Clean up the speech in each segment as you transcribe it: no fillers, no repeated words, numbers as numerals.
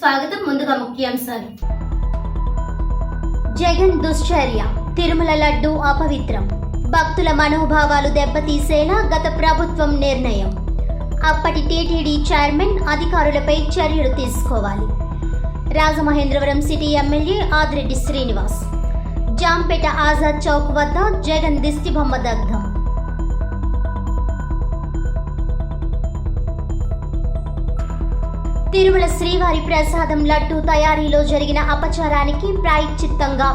స్వాగతం. ముందుగా ముఖ్యాంశాలు. జగన్ దుశ్చర్య, తిరుమల లడ్డు అపవిత్రం, భక్తుల మనోభావాలు దెబ్బతీసేలా గత ప్రభుత్వం నిర్ణయం. అప్పటి టీటీడీ చైర్మన్ అధికారులపై చర్యలు తీసుకోవాలి. Rajamahendravaram city MLA Adireddy Srinivas. జాంపేట ఆజాద్ చౌక్ వద్ద జగన్ దిష్టిబొమ్మ దగ్ధం. తిరుమల శ్రీవారి ప్రసాదం లడ్డు తయారీలో జరిగిన అపచారానికి ప్రాయశ్చిత్తంగా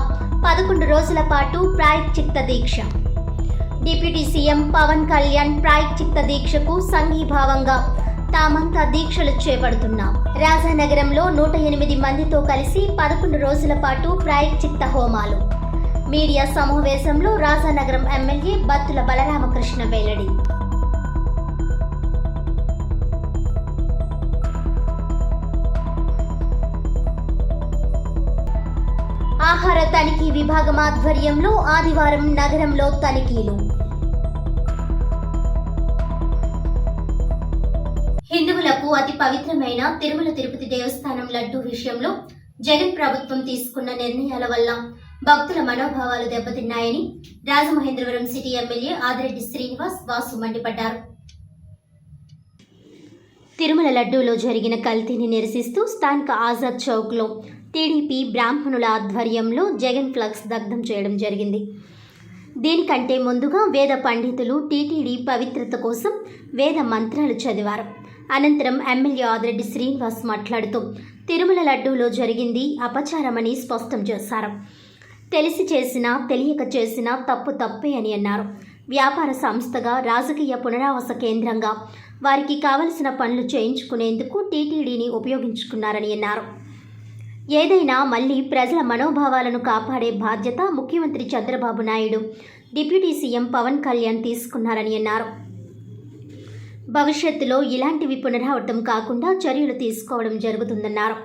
11 రోజుల పాటు ప్రాయశ్చిత్త దీక్ష. డిప్యూటీ సీఎం పవన్ కళ్యాణ్ ప్రాయశ్చిత్త దీక్షకు సంఘీభావంగా తామంతా దీక్షలు చేపడుతున్నాం. రాజానగరంలో 108 మందితో కలిసి 11 రోజుల పాటు ప్రాయశ్చిత్త హోమాలు. మీడియా సమావేశంలో రాజానగరం ఎమ్మెల్యే బత్తుల బలరామకృష్ణ వెల్లడి. ఆహార తనిఖీ విభాగం ఆధ్వర్యంలో ఆదివారం నగరంలో తనిఖీలు. హిందువులకు అతి పవిత్రమైన తిరుమల తిరుపతి దేవస్థానం లడ్డూ విషయంలో జగన్ ప్రభుత్వం తీసుకున్న నిర్ణయాల వల్ల భక్తుల మనోభావాలు దెబ్బతిన్నాయని రాజమహేంద్రవరం సిటీ ఎమ్మెల్యే ఆదిరెడ్డి శ్రీనివాస్ మండిపడ్డారు. తిరుమల లడ్డూలో జరిగిన కల్తీని నిరసిస్తూ స్థానిక ఆజాద్ చౌక్లో టీడీపీ బ్రాహ్మణుల ఆధ్వర్యంలో జగన్ ఫ్లక్స్ దగ్ధం చేయడం జరిగింది. దీనికంటే ముందుగా వేద పండితులు టీటీడీ పవిత్రత కోసం వేద మంత్రాలు చదివారు. అనంతరం ఎమ్మెల్యే ఆదిరెడ్డి శ్రీనివాస్ మాట్లాడుతూ తిరుమల లడ్డూలో జరిగింది అపచారమని స్పష్టం చేశారు. తెలిసి చేసినా తెలియక చేసినా తప్పు తప్పే అని అన్నారు. వ్యాపార సంస్థగా రాజకీయ పునరావాస కేంద్రంగా వారికి కావలసిన పనులు చేయించుకునేందుకు టీటీడీని ఉపయోగించుకున్నారని అన్నారు. ఏదైనా మళ్లీ ప్రజల మనోభావాలను కాపాడే బాధ్యత ముఖ్యమంత్రి చంద్రబాబు నాయుడు, డిప్యూటీ సీఎం పవన్ కళ్యాణ్ తీసుకున్నారని అన్నారు. భవిష్యత్తులో ఇలాంటివి పునరావృతం కాకుండా చర్యలు తీసుకోవడం జరుగుతుందన్నారు.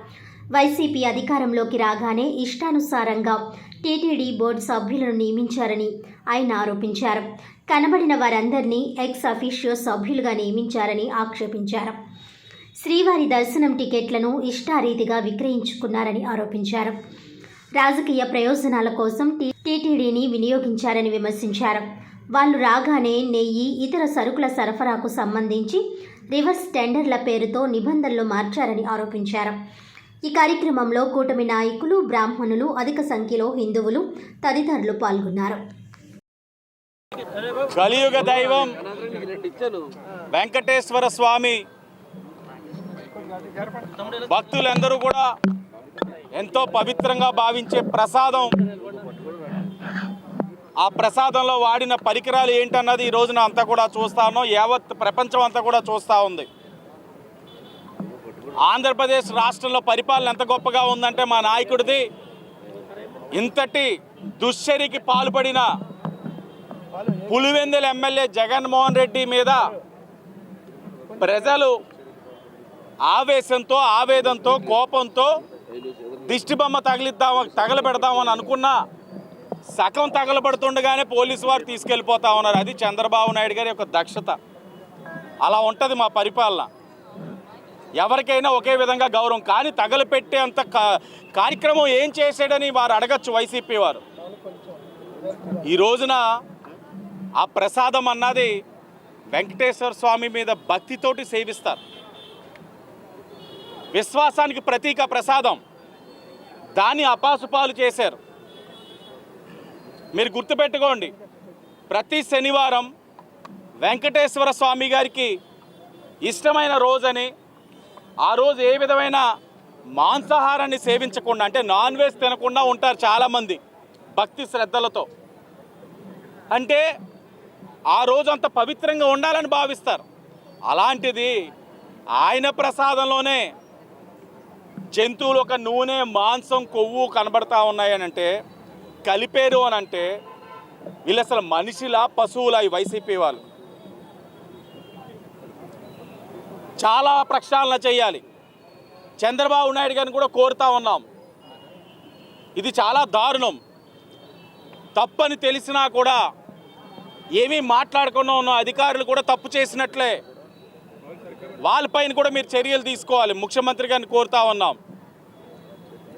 వైసీపీ అధికారంలోకి రాగానే ఇష్టానుసారంగా టీటీడీ బోర్డు సభ్యులను నియమించారని ఆయన ఆరోపించారు. కనబడిన వారందరినీ ఎక్స్ అఫీషియో సభ్యులుగా నియమించారని ఆక్షేపించారు. శ్రీవారి దర్శనం టికెట్లను ఇష్టారీతిగా విక్రయించుకున్నారని ఆరోపించారు. రాజకీయ ప్రయోజనాల కోసం టీటీడీని వినియోగించారని విమర్శించారు. వాళ్ళు రాగానే నెయ్యి, ఇతర సరుకుల సరఫరాకు సంబంధించి రివర్స్ టెండర్ల పేరుతో నిబంధనలు మార్చారని ఆరోపించారు. ఈ కార్యక్రమంలో కూటమి నాయకులు, బ్రాహ్మణులు, అధిక సంఖ్యలో హిందువులు తదితరులు పాల్గొన్నారు. కలియుగ దైవం వెంకటేశ్వర స్వామి భక్తులందరూ కూడా ఎంతో పవిత్రంగా భావించే ప్రసాదం, ఆ ప్రసాదంలో వాడిన పరికరాలు ఏంటన్నది ఈ రోజున అంతా కూడా చూస్తా ఉన్నాం. యావత్ ప్రపంచం అంతా కూడా చూస్తూ ఉంది. ఆంధ్రప్రదేశ్ రాష్ట్రంలో పరిపాలన ఎంత గొప్పగా ఉందంటే మా నాయకుడిది ఇంతటి దుశ్చర్యకి పాల్పడిన పులివెందుల ఎమ్మెల్యే జగన్మోహన్ రెడ్డి మీద ప్రజలు ఆవేశంతో, ఆవేదంతో, కోపంతో దిష్టిబొమ్మ తగలబెడదామని అనుకున్నా సగం తగలబడుతుండగానే పోలీసు వారు తీసుకెళ్ళిపోతా ఉన్నారు. అది చంద్రబాబు నాయుడు గారి యొక్క దక్షత. అలా ఉంటుంది మా పరిపాలన. ఎవరికైనా ఒకే విధంగా గౌరవం, కానీ తగలపెట్టే అంత కార్యక్రమం ఏం చేసాడని వారు అడగచ్చు వైసీపీ వారు. ఈ రోజున ఆ ప్రసాదం అన్నది వెంకటేశ్వర స్వామి మీద భక్తితోటి సేవిస్తారు. విశ్వాసానికి ప్రతీక ప్రసాదం. దాన్ని అపాసుపాలు చేశారు. మీరు గుర్తుపెట్టుకోండి, ప్రతి శనివారం వెంకటేశ్వర స్వామి గారికి ఇష్టమైన రోజని, ఆ రోజు ఏ విధమైన మాంసాహారాన్ని సేవించకుండా, అంటే నాన్ వెజ్ తినకుండా ఉంటారు చాలామంది భక్తి శ్రద్ధలతో. అంటే ఆ రోజు అంత పవిత్రంగా ఉండాలని భావిస్తారు. అలాంటిది ఆయన ప్రసాదంలోనే జంతువులు ఒక నూనె, మాంసం, కొవ్వు కనబడతా ఉన్నాయని అంటే, కలిపేరు అని అంటే వీళ్ళు అసలు మనిషిలా పశువులా ఈ వైసీపీ వాళ్ళు? చాలా ప్రక్షాళన చేయాలి. చంద్రబాబు నాయుడు గారిని కూడా కోరుతా ఉన్నాం. ఇది చాలా దారుణం. తప్పని తెలిసినా కూడా ఏమీ మాట్లాడకుండా ఉన్న అధికారులు కూడా తప్పు చేసినట్లే. వాళ్ళపైన కూడా మీరు చర్యలు తీసుకోవాలి. ముఖ్యమంత్రి గారిని కోరుతా ఉన్నాం.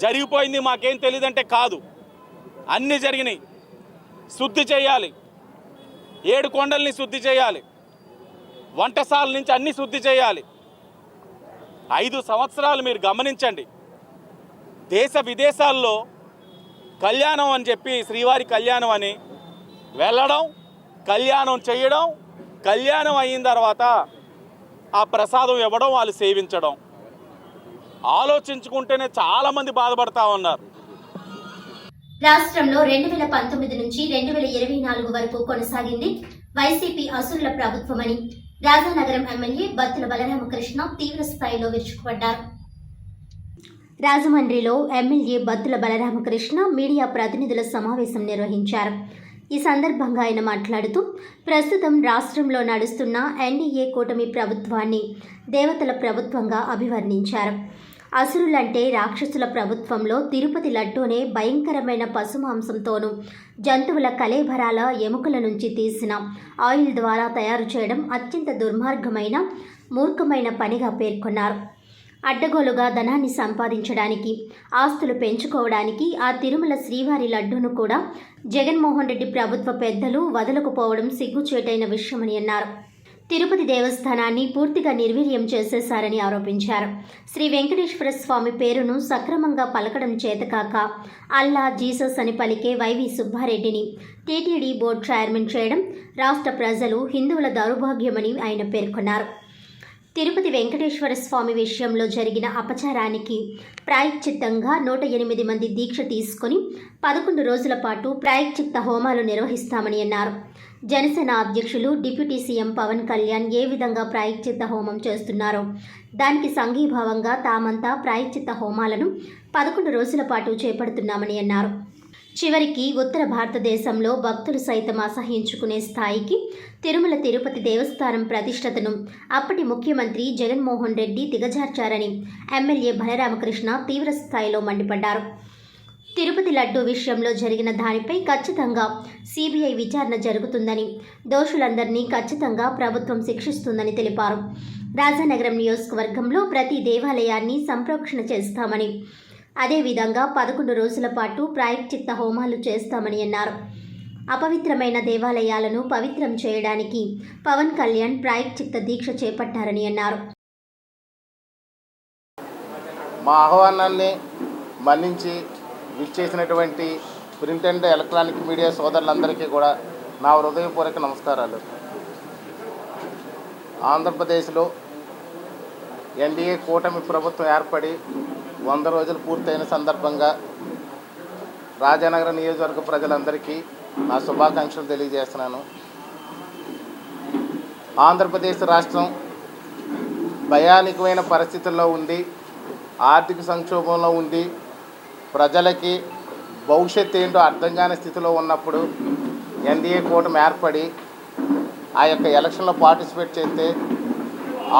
జరిగిపోయింది మాకేం తెలియదంటే కాదు, అన్నీ జరిగినాయి. శుద్ధి చేయాలి, 7 కొండల్ని శుద్ధి చేయాలి, వంటశాల నుంచి అన్నీ శుద్ధి చేయాలి. 5 సంవత్సరాలు మీరు గమనించండి, దేశ విదేశాల్లో కళ్యాణం అని చెప్పి శ్రీవారి కళ్యాణం అని వెళ్ళడం, కళ్యాణం చేయడం, కళ్యాణం అయిన తర్వాత ఆ ప్రసాదం ఇవ్వడం, వాళ్ళు సేవించడం. ఆలోచించుకుంటేనే చాలామంది బాధపడతా ఉన్నారు. రాష్ట్రంలో 2019 నుంచి 2024 వరకు కొనసాగింది వైసీపీ అసురుల ప్రభుత్వమని రాజానగరం ఎమ్మెల్యే బత్తుల బలరామకృష్ణ తీవ్ర స్థాయిలో విరుచుకుపడ్డారు. రాజమండ్రిలో ఎమ్మెల్యే బత్తుల బలరామకృష్ణ మీడియా ప్రతినిధుల సమావేశం నిర్వహించారు. ఈ సందర్భంగా ఆయన మాట్లాడుతూ ప్రస్తుతం రాష్ట్రంలో నడుస్తున్న ఎన్డీఏ కూటమి ప్రభుత్వాన్ని దేవతల ప్రభుత్వంగా అభివర్ణించారు. అసురులంటే రాక్షసుల ప్రభుత్వంలో తిరుపతి లడ్డూనే భయంకరమైన పశుమాంసంతోనూ జంతువుల కళేబరాల ఎముకల నుంచి తీసిన ఆయిల్ ద్వారా తయారు చేయడం అత్యంత దుర్మార్గమైన మూర్ఖమైన పనిగా పేర్కొన్నారు. అడ్డగోలుగా ధనాన్ని సంపాదించడానికి, ఆస్తులు పెంచుకోవడానికి ఆ తిరుమల శ్రీవారి లడ్డూను కూడా జగన్మోహన్ రెడ్డి ప్రభుత్వ పెద్దలు వదలకపోవడం సిగ్గుచేటైన విషయమని అన్నారు. తిరుపతి దేవస్థానాన్ని పూర్తిగా నిర్వీర్యం చేసేశారని ఆరోపించారు. శ్రీ వెంకటేశ్వర స్వామి పేరును సక్రమంగా పలకడం చేతకాక అల్లా, జీసస్ అని పలికే వైవి సుబ్బారెడ్డిని టీటీడీ బోర్డు చైర్మన్ చేయడం రాష్ట్ర ప్రజలు, హిందువుల దౌర్భాగ్యమని ఆయన పేర్కొన్నారు. తిరుపతి వెంకటేశ్వర స్వామి విషయంలో జరిగిన అపచారానికి ప్రాయశ్చిత్తంగా 108 మంది దీక్ష తీసుకుని 11 రోజుల పాటు ప్రాయశ్చిత్త హోమాలు నిర్వహిస్తామని అన్నారు. జనసేన అధ్యక్షులు డిప్యూటీ సీఎం పవన్ కళ్యాణ్ ఏ విధంగా ప్రాయశ్చిత్త హోమం చేస్తున్నారో దానికి సంఘీభావంగా తామంతా ప్రాయశ్చిత్త హోమాలను 11 రోజుల పాటు చేపడుతున్నామని అన్నారు. చివరికి ఉత్తర భారతదేశంలో భక్తులు సైతం అసహ్యించుకునే స్థాయికి తిరుమల తిరుపతి దేవస్థానం ప్రతిష్టతను అప్పటి ముఖ్యమంత్రి జగన్మోహన్ రెడ్డి దిగజార్చారని ఎమ్మెల్యే బలరామకృష్ణ తీవ్ర స్థాయిలో మండిపడ్డారు. తిరుపతి లడ్డూ విషయంలో జరిగిన దానిపై ఖచ్చితంగా సిబిఐ విచారణ జరుగుతుందని, దోషులందరినీ ఖచ్చితంగా ప్రభుత్వం శిక్షిస్తుందని తెలిపారు. రాజానగరం నియోజకవర్గంలో ప్రతి దేవాలయాన్ని సంప్రోక్షణ చేస్తామని, అదేవిధంగా 11 రోజుల పాటు ప్రాయశ్చిత్త హోమాలు చేస్తామని అన్నారు. అపవిత్రమైన దేవాలయాలను పవిత్రం చేయడానికి పవన్ కళ్యాణ్ ప్రాయశ్చిత్త దీక్ష చేపట్టారని అన్నారు. మా ఆహ్వానాన్ని మన్నించి విచ్చేసినటువంటి ప్రింట్ అండ్ ఎలక్ట్రానిక్ మీడియా సోదరులందరికీ కూడా నా హృదయపూర్వక నమస్కారాలు. ఆంధ్రప్రదేశ్లో ఎన్డీఏ కూటమి ప్రభుత్వం ఏర్పడి 100 రోజులు పూర్తయిన సందర్భంగా రాజానగరం నియోజకవర్గ ప్రజలందరికీ నా శుభాకాంక్షలు తెలియజేస్తున్నాను. ఆంధ్రప్రదేశ్ రాష్ట్రం భయానకమైన పరిస్థితుల్లో ఉంది, ఆర్థిక సంక్షోభంలో ఉంది, ప్రజలకి భవిష్యత్తు ఏంటో అర్థం కాని స్థితిలో ఉన్నప్పుడు ఎన్డీఏ కూటమి ఏర్పడి ఆ యొక్క ఎలక్షన్లో పార్టిసిపేట్ చేస్తే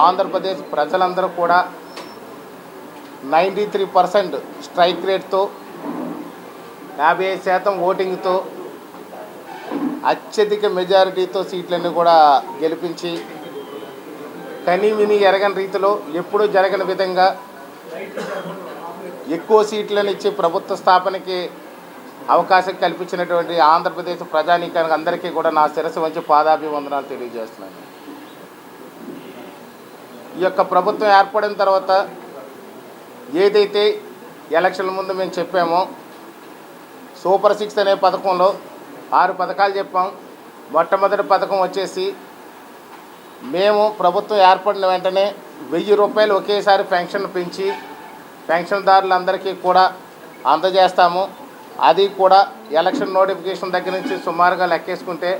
ఆంధ్రప్రదేశ్ ప్రజలందరూ కూడా 93% స్ట్రైక్ రేట్తో 55% ఓటింగ్తో అత్యధిక మెజారిటీతో సీట్లన్నీ కూడా గెలిపించి కనీవిని ఎరగని రీతిలో ఎప్పుడూ జరగని విధంగా ఎక్కువ సీట్లను ఇచ్చి ప్రభుత్వ స్థాపనకి అవకాశం కల్పించినటువంటి ఆంధ్రప్రదేశ్ ప్రజానీకానికి అందరికీ కూడా నా శిరస్సు వంచి పాదాభివందనాలు తెలియజేస్తున్నాను. ఈ యొక్క ప్రభుత్వం ఏర్పడిన తర్వాత ఏదైతే ఎలక్షన్ల ముందు మేము చెప్పామో సూపర్ 6 అనే పథకంలో 6 పథకాలు చెప్పాం. మొట్టమొదటి పథకం వచ్చేసి మేము ప్రభుత్వం ఏర్పడిన వెంటనే 1000 రూపాయలు ఒకేసారి పెన్షన్ పెంచి పెన్షన్దారులందరికీ కూడా అందజేస్తాము. అది కూడా ఎలక్షన్ నోటిఫికేషన్ దగ్గర నుంచి సుమారుగా లెక్కేసుకుంటే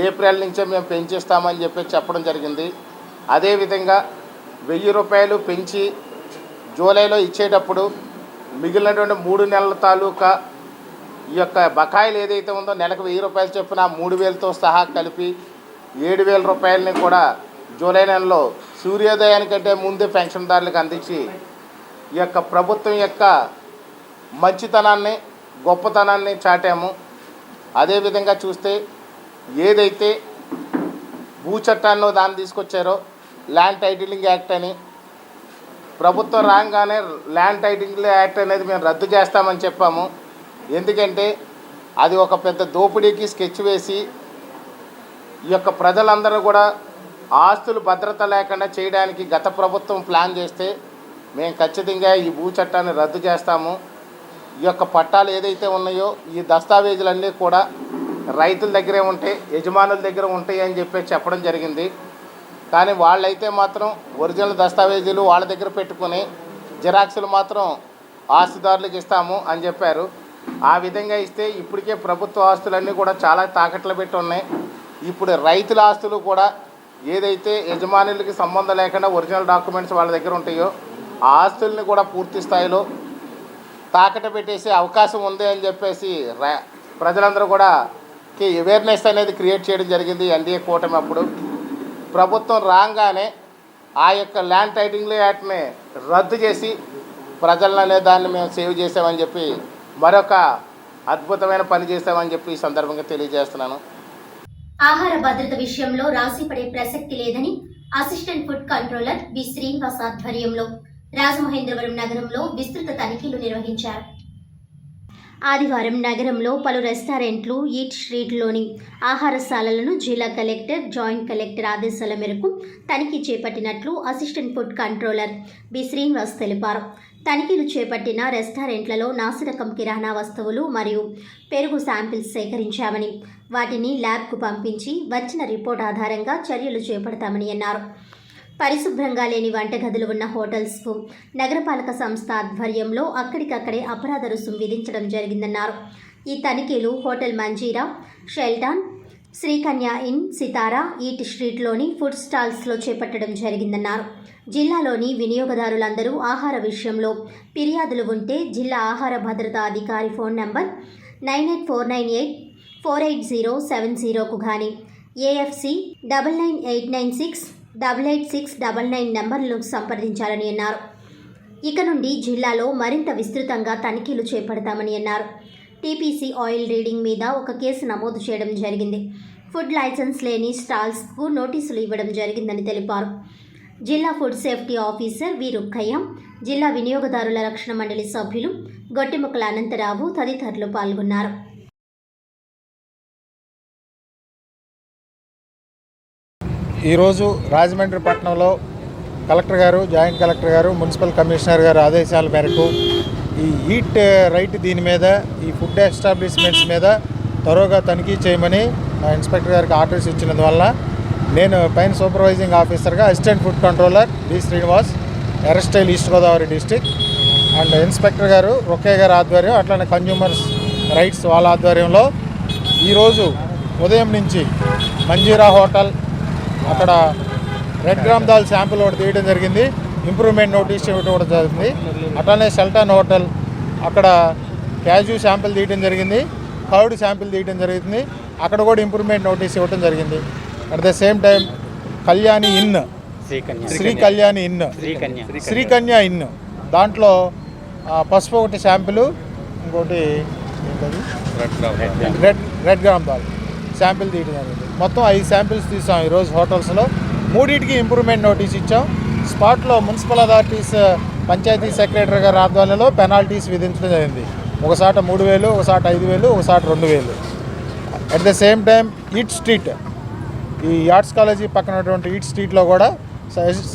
ఏప్రిల్ నుంచే మేము పెంచిస్తామని చెప్పడం జరిగింది. అదేవిధంగా 1000 రూపాయలు పెంచి జూలైలో ఇచ్చేటప్పుడు మిగిలినటువంటి 3 నెలల తాలూకా ఈ యొక్క బకాయిలు ఏదైతే ఉందో నెలకు 1000 రూపాయలు చొప్పున 3000తో సహా కలిపి 7000 రూపాయలని కూడా జూలై నెలలో సూర్యోదయానికంటే ముందే పెన్షన్దారులకు అందించి ఈ యొక్క ప్రభుత్వం యొక్క మంచితనాన్ని, గొప్పతనాన్ని చాటాము. అదేవిధంగా చూస్తే ఏదైతే భూ చట్టాల్లో దాన్ని తీసుకొచ్చారో ల్యాండ్ టైటిలింగ్ యాక్ట్ అని ప్రభుత్వం రాగానే ల్యాండ్ టైటిల్ యాక్ట్ అనేది మేము రద్దు చేస్తామని చెప్పాము. ఎందుకంటే అది ఒక పెద్ద దోపిడీకి స్కెచ్ వేసి ఈ యొక్క ప్రజలందరూ కూడా ఆస్తులు భద్రత లేకుండా చేయడానికి గత ప్రభుత్వం ప్లాన్ చేస్తే మేము ఖచ్చితంగా ఈ భూ చట్టాన్ని రద్దు చేస్తాము. ఈ యొక్క పట్టాలు ఏదైతే ఉన్నాయో ఈ దస్తావేజులన్నీ కూడా రైతుల దగ్గరే ఉంటాయి, యజమానుల దగ్గర ఉంటాయి అని చెప్పడం జరిగింది. కానీ వాళ్ళైతే మాత్రం ఒరిజినల్ దస్తావేజీలు వాళ్ళ దగ్గర పెట్టుకుని జిరాక్సులు మాత్రం ఆస్తిదారులకు ఇస్తాము అని చెప్పారు. ఆ విధంగా ఇస్తే ఇప్పటికే ప్రభుత్వ ఆస్తులన్నీ కూడా చాలా తాకట్లు పెట్టి ఉన్నాయి. ఇప్పుడు రైతుల ఆస్తులు కూడా ఏదైతే యజమానులకి సంబంధం లేకుండా ఒరిజినల్ డాక్యుమెంట్స్ వాళ్ళ దగ్గర ఉంటాయో ఆ ఆస్తుల్ని కూడా పూర్తి స్థాయిలో తాకట్టు పెట్టేసే అవకాశం ఉంది అని చెప్పేసి ప్రజలందరూ కూడా అవేర్నెస్ అనేది క్రియేట్ చేయడం జరిగింది. ఎన్డీఏ కూటమి అప్పుడు ప్రభుత్వం రాగానే ఆ యొక్క ల్యాండ్ టైటిల్ యాక్ట్ని రద్దు చేసి ప్రజలనే దాన్ని మేము సేవ్ చేసామని చెప్పి మరొక అద్భుతమైన పని చేస్తామని చెప్పి ఈ సందర్భంగా తెలియజేస్తున్నాను. ఆహార భద్రత విషయంలో రాజీపడే ప్రసక్తి లేదని assistant food controller B Srinivas ఆధ్వర్యంలో రాజమహేంద్రవరం నగరంలో విస్తృత తనిఖీలు నిర్వహించారు. ఆదివారం నగరంలో పలు రెస్టారెంట్లు, ఈట్ స్ట్రీట్లోని ఆహారశాలలను జిల్లా కలెక్టర్, జాయింట్ కలెక్టర్ ఆదేశాల మేరకు తనిఖీ చేపట్టినట్లు assistant food controller B Srinivas తెలిపారు. తనిఖీలు చేపట్టిన రెస్టారెంట్లలో నాసిరకం కిరాణా వస్తువులు మరియు పెరుగు శాంపిల్స్ సేకరించామని, వాటిని ల్యాబ్కు పంపించి వచ్చిన రిపోర్ట్ ఆధారంగా చర్యలు చేపడతామని అన్నారు. పరిశుభ్రంగా లేని వంటగదులు ఉన్న హోటల్స్కు నగరపాలక సంస్థ ఆధ్వర్యంలో అక్కడికక్కడే అపరాధ రుసుం విధించడం జరిగిందన్నారు. ఈ తనిఖీలు hotel Manjeera, Shelton, Srikanya inn, Sitara, eat స్ట్రీట్లోని ఫుడ్ స్టాల్స్లో చేపట్టడం జరిగిందన్నారు. జిల్లాలోని వినియోగదారులందరూ ఆహార విషయంలో ఫిర్యాదులు ఉంటే జిల్లా ఆహార భద్రతా అధికారి ఫోన్ నంబర్ 9849848070కు కానీ AFC 9989688699 నంబర్లను సంప్రదించాలని అన్నారు. ఇక నుండి జిల్లాలో మరింత విస్తృతంగా తనిఖీలు చేపడతామని అన్నారు. టీపీసీ ఆయిల్ రీడింగ్ మీద ఒక కేసు నమోదు చేయడం జరిగింది. ఫుడ్ లైసెన్స్ లేని స్టాల్స్కు నోటీసులు ఇవ్వడం జరిగిందని తెలిపారు. జిల్లా ఫుడ్ సేఫ్టీ ఆఫీసర్ వి రుక్కయ్య, జిల్లా వినియోగదారుల రక్షణ మండలి సభ్యులు గొట్టిముక్కల అనంతరావు తదితరులు పాల్గొన్నారు. ఈరోజు రాజమండ్రి పట్టణంలో కలెక్టర్ గారు, జాయింట్ కలెక్టర్ గారు, మున్సిపల్ కమిషనర్ గారు ఆదేశాల మేరకు ఈ ఈట్ రైట్ దీని మీద, ఈ ఫుడ్ ఎస్టాబ్లిష్మెంట్స్ మీద త్వరగా తనిఖీ చేయమని ఇన్స్పెక్టర్ గారికి ఆర్డర్స్ ఇచ్చినందువల్ల నేను పైన సూపర్వైజింగ్ ఆఫీసర్గా assistant food controller B Srinivas, ఎర్రస్టైల్ east Godavari district, and inspector గారు రొక్కే గారి ఆధ్వర్యం, అట్లనే కన్జ్యూమర్స్ రైట్స్ వాళ్ళ ఆధ్వర్యంలో ఈరోజు ఉదయం నుంచి మంజీరా హోటల్ అక్కడ రెడ్ గ్రామ్ దాల్ శాంపుల్ ఒకటి తీయడం జరిగింది, ఇంప్రూవ్మెంట్ నోటీస్ ఇవ్వడం కూడా జరిగింది. అట్లానే షెల్టాన్ హోటల్ అక్కడ క్యాజు శాంపుల్ తీయడం జరిగింది, కర్డ్ శాంపుల్ తీయడం జరిగింది, అక్కడ కూడా ఇంప్రూవ్మెంట్ నోటీస్ ఇవ్వడం జరిగింది. At the same time Kalyani in, Srikanya in దాంట్లో పసుపు ఒకటి శాంపుల్, ఇంకోటి రెడ్ గ్రామ్ దాల్ శాంపిల్ తీయడం జరిగింది. మొత్తం 5 శాంపిల్స్ తీసాం ఈరోజు హోటల్స్లో. 3టికి ఇంప్రూవ్మెంట్ నోటీస్ ఇచ్చాం. స్పాట్లో మున్సిపల్ అథారిటీస్ పంచాయతీ సెక్రటరీ గారి ఆధ్వర్యంలో పెనాల్టీస్ విధించడం జరిగింది. ఒకసాట 3,000, ఒకసాట 5,000, ఒకసాట 2,000. At the same time eat street, ఈ ఆర్ట్స్ కాలేజీ పక్కన ఉన్నటువంటి ఈట్ స్ట్రీట్లో కూడా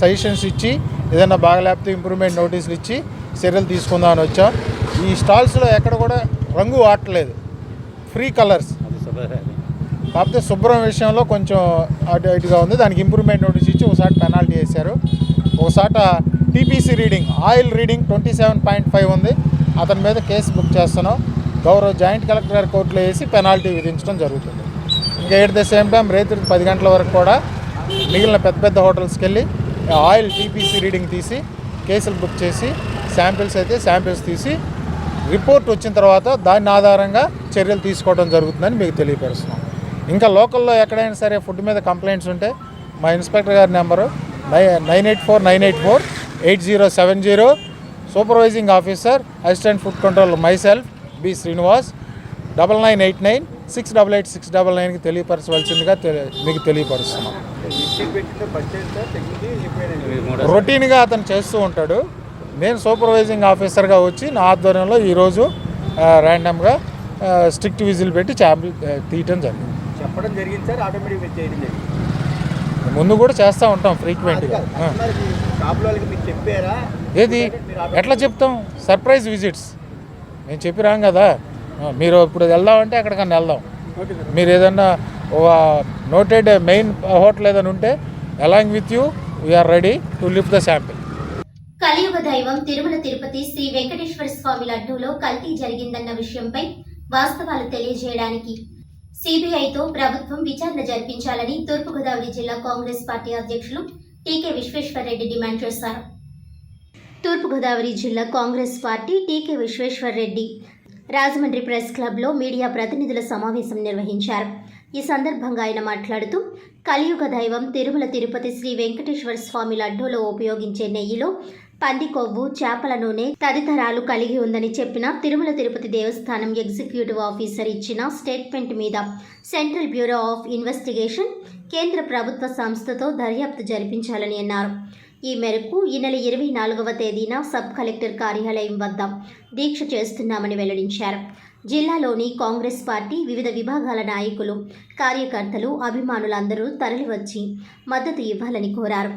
సజెషన్స్ ఇచ్చి ఏదైనా బాగలేకపోతే ఇంప్రూవ్మెంట్ నోటీసులు ఇచ్చి చర్యలు తీసుకుందామని వచ్చాం. ఈ స్టాల్స్లో ఎక్కడ కూడా రంగు వాడట్లేదు, ఫ్రీ కలర్స్, కాకపోతే శుభ్రం విషయంలో కొంచెం అటు ఇటుగా ఉంది. దానికి ఇంప్రూవ్మెంట్ నోటీస్ ఇచ్చి ఒకసారి పెనాల్టీ వేశారు. ఒకసాట టీపీసీ రీడింగ్, ఆయిల్ రీడింగ్ 27.5 ఉంది, అతని మీద కేసు బుక్ చేస్తున్నాం. గౌరవ జాయింట్ కలెక్టర్ గారి కోర్టులో వేసి పెనాల్టీ విధించడం జరుగుతుంది. ఇంకా ఎట్ ద సేమ్ టైం రేత్రి 10 గంటల వరకు కూడా మిగిలిన పెద్ద పెద్ద హోటల్స్కి వెళ్ళి ఆయిల్ టీపీసీ రీడింగ్ తీసి కేసులు బుక్ చేసి శాంపిల్స్ తీసి రిపోర్ట్ వచ్చిన తర్వాత దాని ఆధారంగా చర్యలు తీసుకోవడం జరుగుతుందని మీకు తెలియపరుస్తున్నాం. ఇంకా లోకల్లో ఎక్కడైనా సరే ఫుడ్ మీద కంప్లైంట్స్ ఉంటే మా ఇన్స్పెక్టర్ గారి number 9849848070, supervising officer assistant food control myself B Srinivas 9996888699కి తెలియపరచవలసిందిగా మీకు తెలియపరుస్తున్నాం. రొటీన్గా అతను చేస్తూ ఉంటాడు. నేను సూపర్వైజింగ్ ఆఫీసర్గా వచ్చి నా ఆధ్వర్యంలో ఈరోజు ర్యాండమ్గా స్ట్రిక్ట్ విజిల్ పెట్టి శాంపిల్ తీయటం జరిగింది. చెప్పడం జరిగింది సార్, ఆటోమేటిక్ మీరు చేయడం జరిగింది. ముందు కూడా చేస్తూ ఉంటాం ఫ్రీక్వెంట్గా. షాప్ వాళ్ళకి మీరు చెప్పారా? ఏది ఎట్లా చెప్తాం? సర్ప్రైజ్ విజిట్స్ మేము చెప్పి రాం కదా. మీరు ఇప్పుడు వెళ్దామంటే ఎక్కడికన్నా వెళ్దాం. మీరు ఏదన్నా నోటెడ్ మెయిన్ హోటల్ ఏదైనా ఉంటే along with you we are ready to lift the sample. కలియుగ దైవం తిరుమల తిరుపతి శ్రీ వెంకటేశ్వర స్వామి లడ్డూలో కల్తీ జరిగిందన్న విషయంపై వాస్తవాలు తెలియజేయడానికి సిబిఐతో ప్రభుత్వం విచారణ జరిపించాలని తూర్పుగోదావరి జిల్లా కాంగ్రెస్ పార్టీ అధ్యక్షులు టీకే విశ్వేశ్వరరెడ్డి డిమాండ్ చేశారు. తూర్పుగోదావరి జిల్లా కాంగ్రెస్ పార్టీ టీకే విశ్వేశ్వరరెడ్డి రాజమండ్రి ప్రెస్ క్లబ్లో మీడియా ప్రతినిధుల సమావేశం నిర్వహించారు. ఈ సందర్భంగా ఆయన మాట్లాడుతూ కలియుగ దైవం తిరుమల తిరుపతి శ్రీ వెంకటేశ్వర స్వామి లడ్డూలో ఉపయోగించే నెయ్యిలో పంది కొవ్వు, చేపల నూనె తదితరాలు కలిగి ఉందని చెప్పిన తిరుమల తిరుపతి దేవస్థానం ఎగ్జిక్యూటివ్ ఆఫీసర్ ఇచ్చిన స్టేట్మెంట్ మీద సెంట్రల్ బ్యూరో ఆఫ్ ఇన్వెస్టిగేషన్ కేంద్ర ప్రభుత్వ సంస్థతో దర్యాప్తు జరిపించాలని అన్నారు. ఈ మేరకు ఈ నెల 24వ తేదీన సబ్ కలెక్టర్ కార్యాలయం వద్ద దీక్ష చేస్తున్నామని వెల్లడించారు. జిల్లాలోని కాంగ్రెస్ పార్టీ వివిధ విభాగాల నాయకులు, కార్యకర్తలు, అభిమానులందరూ తరలివచ్చి మద్దతు ఇవ్వాలని కోరారు.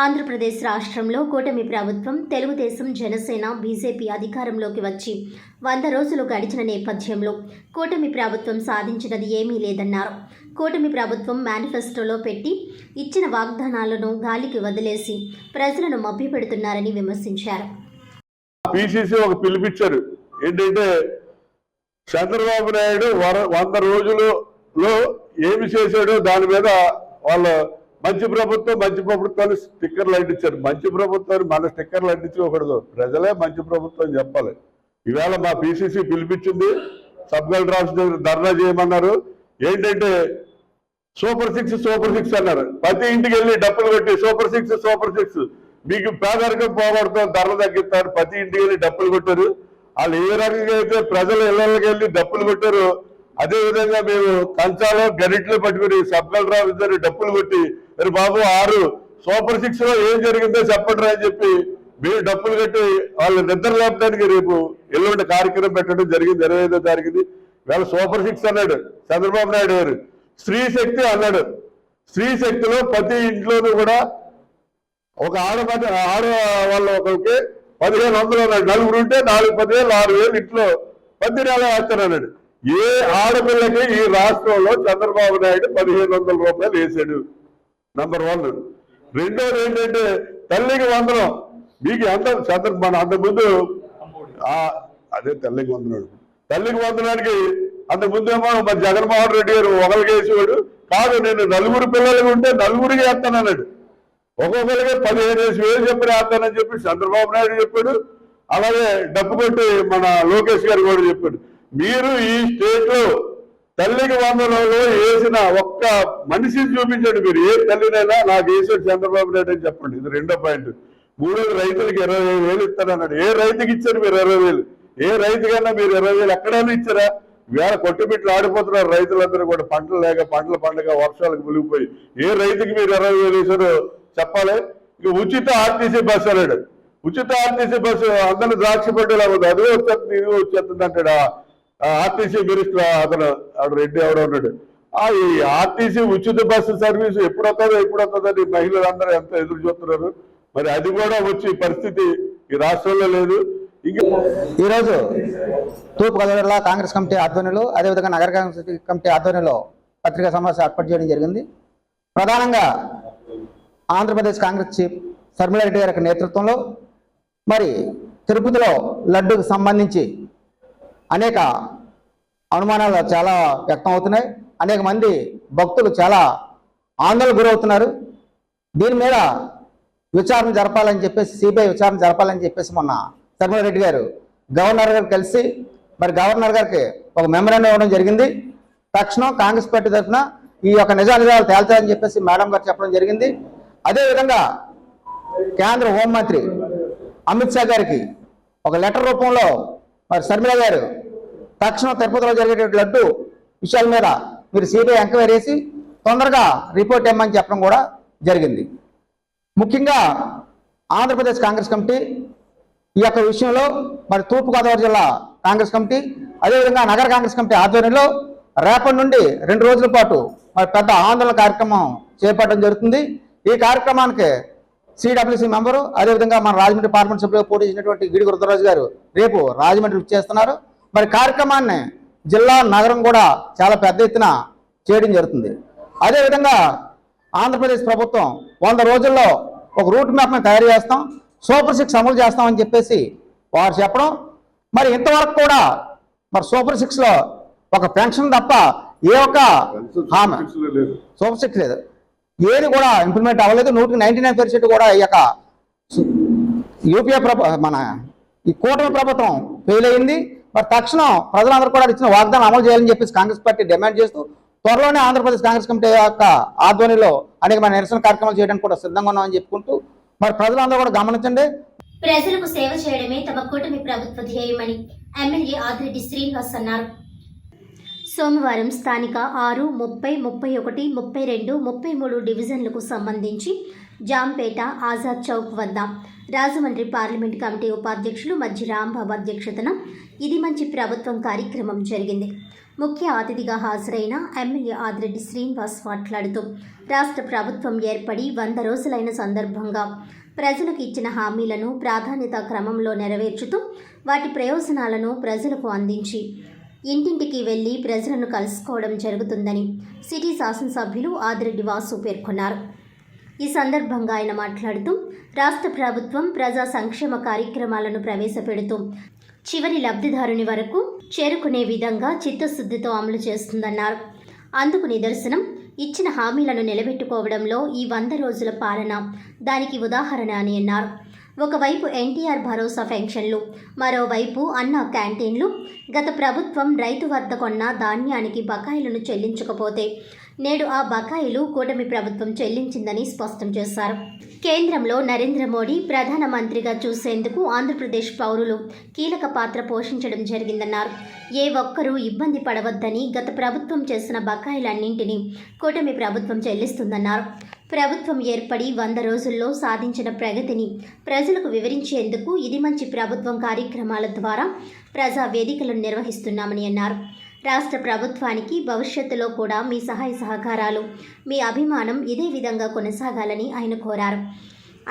ఆంధ్రప్రదేశ్ రాష్ట్రంలో కూటమి ప్రభుత్వం తెలుగుదేశం, జనసేన, బీజేపీ అధికారంలోకి వచ్చి 100 రోజులు గడిచిన నేపథ్యంలో కూటమి ప్రభుత్వం సాధించినది ఏమీ లేదన్నారు. కూటమి ప్రభుత్వం మేనిఫెస్టోలో పెట్టి ఇచ్చిన వాగ్దానాలను గాలికి వదిలేసి ప్రజలను మభ్యపెడుతున్నారని విమర్శించారు. పిసిసి ఒక పిలిపించారు. ఏంటంటే చంద్రబాబు నాయుడు 100 రోజులలో ఏమి చేశాడో దాని మీద వాళ్ళు మంచి ప్రభుత్వాన్ని స్టిక్కర్లు అంటించారు. మంచి ప్రభుత్వాన్ని మన స్టిక్కర్లు అంటించుకోకూడదు, ప్రజలే మంచి ప్రభుత్వం చెప్పాలి. ఈవేళ మా పిసిసి పిలిపించింది, సబ్ కలెక్టర్ ఆఫీస్ దగ్గర ధర్నా చేయమన్నారు. ఏంటంటే సూపర్ సిక్స్ అన్నారు. ప్రతి ఇంటికి వెళ్ళి డప్పులు కొట్టి సూపర్ సిక్స్ మీకు పేదరికం పోగొడతాం, ధరలు తగ్గిస్తారు. ప్రతి ఇంటికి వెళ్ళి డప్పులు కొట్టారు. వాళ్ళు ఏ రకంగా అయితే ప్రజల ఇళ్లకి వెళ్ళి డప్పులు కొట్టారు, అదే విధంగా మేము కంచాలో గరిట్లు పట్టుకుని సబ్ కలెక్టర్ ఆఫీస్ దగ్గర డప్పులు కొట్టి మరి బాబు 6 సూపర్ 6 లో ఏం జరిగిందో చెప్పండి అని చెప్పి మీరు డప్పులు కట్టి వాళ్ళు నిద్ర లేపడానికి రేపు ఎల్లుండి కార్యక్రమం పెట్టడం జరిగింది. 25వ తారీఖుది. వేళ సూపర్ 6 అన్నాడు చంద్రబాబు నాయుడు గారు. స్త్రీ శక్తి అన్నాడు. స్త్రీ శక్తిలో ప్రతి ఇంట్లోనూ కూడా ఒక ఆడవాళ్ళ ఒకరికి 1500 అన్నాడు. నలుగురు ఉంటే 4 10,000 6,000 ఇంట్లో 10 నెలలు వేస్తారన్నాడు. ఏ ఆడపిల్లకి ఈ రాష్ట్రంలో చంద్రబాబు నాయుడు 1500 రూపాయలు వేసాడు? నంబర్ 1. రెండోది ఏంటంటే తల్లికి వందనం. మీకు మన అంతకుముందు అదే తల్లికి వందనానికి అంతకుముందేమో మరి జగన్మోహన్ రెడ్డి గారు ఒకరికి వేసేవాడు కాదు. నేను 4 పిల్లలకి ఉంటే 4కి వేస్తానన్నాడు. ఒక్కొక్కరికి 15,000 చెప్పి వేస్తానని చెప్పి చంద్రబాబు నాయుడు చెప్పాడు. అలాగే డబ్బు కొట్టి మన లోకేష్ గారు కూడా చెప్పాడు. మీరు ఈ స్టేట్ లో తల్లికి వందనంలో వేసిన ఒక్క మనిషిని చూపించండి. మీరు ఏ తల్లినైనా నాకు వేసాడు చంద్రబాబు నాయుడు అని చెప్పండి. ఇది రెండో పాయింట్. మూడోది రైతులకి 25,000 ఇస్తానన్నాడు. ఏ రైతుకి ఇచ్చారు మీరు 20,000? ఏ రైతుకైనా మీరు 20,000 ఎక్కడైనా ఇచ్చారా? వేళ కొట్టుబిట్లు ఆడిపోతున్నారు రైతులందరూ కూడా. పంటలు లేక పంటల పండుగ వర్షాలకు మునిగిపోయి ఏ రైతుకి మీరు 20,000 వేసారో చెప్పాలి. ఇక ఉచిత ఆర్టీసీ బస్సు అన్నాడు. ఉచిత ఆర్టీసీ బస్సు అందరినీ ద్రాక్ష పట్టేలా ఉంది. అదే వచ్చేస్తుంది ఇది వచ్చేస్తుంది అంటాడు ఆర్టీసీ మినిస్టర్. అతను రెడ్డి ఎవడో ఉన్నాడు. ఈ ఆర్టీసీ ఉచిత బస్సు సర్వీసు ఎప్పుడు వస్తుందని మహిళలందరూ ఎంత ఎదురు చూస్తున్నారు. మరి అది కూడా వచ్చే పరిస్థితి ఈ రాష్ట్రంలో లేదు. ఈరోజు తూర్పుగోదావరి జిల్లా కాంగ్రెస్ కమిటీ ఆధ్వర్యంలో, అదేవిధంగా నగర కాంగ్రెస్ కమిటీ ఆధ్వర్యంలో పత్రికా సమావేశం ఏర్పాటు చేయడం జరిగింది. ప్రధానంగా ఆంధ్రప్రదేశ్ కాంగ్రెస్ చీఫ్ శర్మిలారెడ్డి గారి నేతృత్వంలో మరి తిరుపతిలో లడ్డూకు సంబంధించి అనేక అనుమానాలు చాలా వ్యక్తం అవుతున్నాయి. అనేక మంది భక్తులు చాలా ఆందోళనకు గురవుతున్నారు. దీని మీద విచారణ జరపాలని చెప్పేసి, సిబిఐ విచారణ జరపాలని చెప్పేసి మొన్న శర్మిలారెడ్డి గారు గవర్నర్ గారు కలిసి మరి గవర్నర్ గారికి ఒక మెమరాండం ఇవ్వడం జరిగింది. తక్షణం కాంగ్రెస్ పార్టీ తరఫున ఈ యొక్క నిజాలు తేల్చాలని చెప్పేసి మేడం గారు చెప్పడం జరిగింది. అదేవిధంగా కేంద్ర హోంమంత్రి అమిత్ షా గారికి ఒక లెటర్ రూపంలో మరి శర్మిల గారు తక్షణం తిరుపతిలో జరిగే లడ్డు విషయాల మీద మీరు సిబిఐ ఎంక్వైరీ చేసి తొందరగా రిపోర్ట్ ఇవ్వమని చెప్పడం కూడా జరిగింది. ముఖ్యంగా ఆంధ్రప్రదేశ్ కాంగ్రెస్ కమిటీ ఈ యొక్క విషయంలో మరి తూర్పుగోదావరి జిల్లా కాంగ్రెస్ కమిటీ అదేవిధంగా నగర కాంగ్రెస్ కమిటీ ఆధ్వర్యంలో రేపటి నుండి 2 రోజుల పాటు మరి పెద్ద ఆందోళన కార్యక్రమం చేపట్టడం జరుగుతుంది. ఈ కార్యక్రమానికి సిడబ్ల్యూసీ మెంబరు అదేవిధంగా మన రాజమండ్రి పార్లమెంట్ సభ్యులుగా పోటీ చేసినటువంటి గిడి గురుదరాజు గారు రేపు రాజమండ్రి చేస్తున్నారు. మరి కార్యక్రమాన్ని జిల్లా నగరం కూడా చాలా పెద్ద ఎత్తున చేయడం జరుగుతుంది. అదేవిధంగా ఆంధ్రప్రదేశ్ ప్రభుత్వం 100 రోజుల్లో ఒక రూట్ మ్యాప్ని తయారు చేస్తాం, సూపర్ 6 అమలు చేస్తామని చెప్పేసి వారు చెప్పడం, మరి ఇంతవరకు కూడా మరి సూపర్ 6లో ఒక పెన్షన్ తప్ప ఏ ఒక్క హామీ సూపర్ 6 లేదు, ఏది కూడా ఇంప్లిమెంట్ అవ్వలేదు. 99% కూడా ఈ యొక్క యూపీఏ మన ఈ కూటమి ప్రభుత్వం ఫెయిల్ అయింది. మరి తక్షణం ప్రజలందరూ కూడా ఇచ్చిన వాగ్దానం అమలు చేయాలని చెప్పేసి కాంగ్రెస్ పార్టీ డిమాండ్ చేస్తూ త్వరలోనే ఆంధ్రప్రదేశ్ కాంగ్రెస్ కమిటీ యొక్క ఆధ్వర్యంలో అనేకమైన నిరసన కార్యక్రమాలు చేయడానికి కూడా సిద్ధంగా ఉన్నామని చెప్పుకుంటూ మరి ప్రజలందరూ కూడా గమనించండి. ప్రజలకు సేవ చేయడమే తమ కూటమి ప్రభుత్వ ధ్యేయమని ఎమ్మెల్యే ఆదిరెడ్డి శ్రీనివాస్ అన్నారు. సోమవారం స్థానిక 6, 30, 31, 32, 33 డివిజన్లకు సంబంధించి జాంపేట ఆజాద్ చౌక్ వద్ద రాజమండ్రి పార్లమెంట్ కమిటీ ఉపాధ్యక్షులు మధ్య రాంబాబు అధ్యక్షతన ఇది మంచి ప్రభుత్వం కార్యక్రమం జరిగింది. ముఖ్య అతిథిగా హాజరైన ఎమ్మెల్యే ఆదిరెడ్డి శ్రీనివాస్ మాట్లాడుతూ రాష్ట్ర ప్రభుత్వం ఏర్పడి 100 రోజులైన సందర్భంగా ప్రజలకు ఇచ్చిన హామీలను ప్రాధాన్యత క్రమంలో నెరవేర్చుతూ వాటి ప్రయోజనాలను ప్రజలకు అందించి ఇంటింటికి వెళ్లి ప్రజలను కలుసుకోవడం జరుగుతుందని సిటీ శాసనసభ్యులు ఆదిరెడ్డి వాసు పేర్కొన్నారు. ఈ సందర్భంగా ఆయన మాట్లాడుతూ రాష్ట్ర ప్రభుత్వం ప్రజా సంక్షేమ కార్యక్రమాలను ప్రవేశపెడుతూ చివరి లబ్ధిదారుని వరకు చేరుకునే విధంగా చిత్తశుద్ధితో అమలు చేస్తుందన్నారు. అందుకు నిదర్శనం ఇచ్చిన హామీలను నిలబెట్టుకోవడంలో ఈ 100 రోజుల పాలన దానికి ఉదాహరణ అని అన్నారు. ఒకవైపు ఎన్టీఆర్ భరోసా పెన్షన్లు, మరోవైపు అన్న క్యాంటీన్లు. గత ప్రభుత్వం రైతు వద్ద కొన్న ధాన్యానికి బకాయిలను చెల్లించకపోతే నేడు ఆ బకాయిలు కూటమి ప్రభుత్వం చెల్లించిందని స్పష్టం చేశారు. కేంద్రంలో నరేంద్ర మోడీ ప్రధానమంత్రిగా చూసేందుకు ఆంధ్రప్రదేశ్ పౌరులు కీలక పాత్ర పోషించడం జరిగిందన్నారు. ఏ ఒక్కరూ ఇబ్బంది పడవద్దని గత ప్రభుత్వం చేసిన బకాయిలన్నింటినీ కూటమి ప్రభుత్వం చెల్లిస్తుందన్నారు. ప్రభుత్వం ఏర్పడి 100 రోజుల్లో సాధించిన ప్రగతిని ప్రజలకు వివరించేందుకు ఇది మంచి ప్రభుత్వం కార్యక్రమాల ద్వారా ప్రజా వేదికలను నిర్వహిస్తున్నామని అన్నారు. రాష్ట్ర ప్రభుత్వానికి భవిష్యత్తులో కూడా మీ సహాయ సహకారాలు, మీ అభిమానం ఇదే విధంగా కొనసాగాలని ఆయన కోరారు.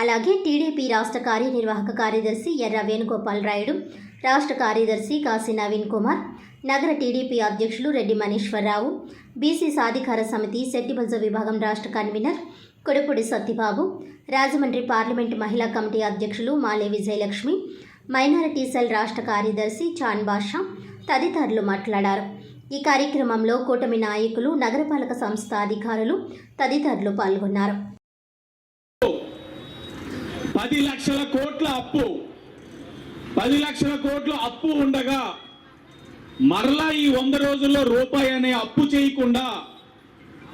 అలాగే టీడీపీ రాష్ట్ర కార్యనిర్వాహక కార్యదర్శి ఎర్ర వేణుగోపాల్ రాయుడు, రాష్ట్ర కార్యదర్శి కాశీ నవీన్ కుమార్, నగర టీడీపీ అధ్యక్షులు రెడ్డి మనీశ్వరరావు, బీసీ సాధికార సమితి సెట్టిబల్జ విభాగం రాష్ట్ర కన్వీనర్ కొడుపుడి సత్యబాబు, రాజమండ్రి పార్లమెంటు మహిళా కమిటీ అధ్యక్షులు మాలే విజయలక్ష్మి, మైనారిటీ సెల్ రాష్ట్ర కార్యదర్శి చాన్ బాషా తదితరులు మాట్లాడారు. ఈ కార్యక్రమంలో కూటమి నాయకులు, నగరపాలక సంస్థ అధికారులు తదితరులు పాల్గొన్నారు. 10 లక్షల కోట్ల అప్పు, 10 లక్షల కోట్ల అప్పు ఉండగా మరలా ఈ 100 రోజుల్లో రూపాయి అనే అప్పు చేయకుండా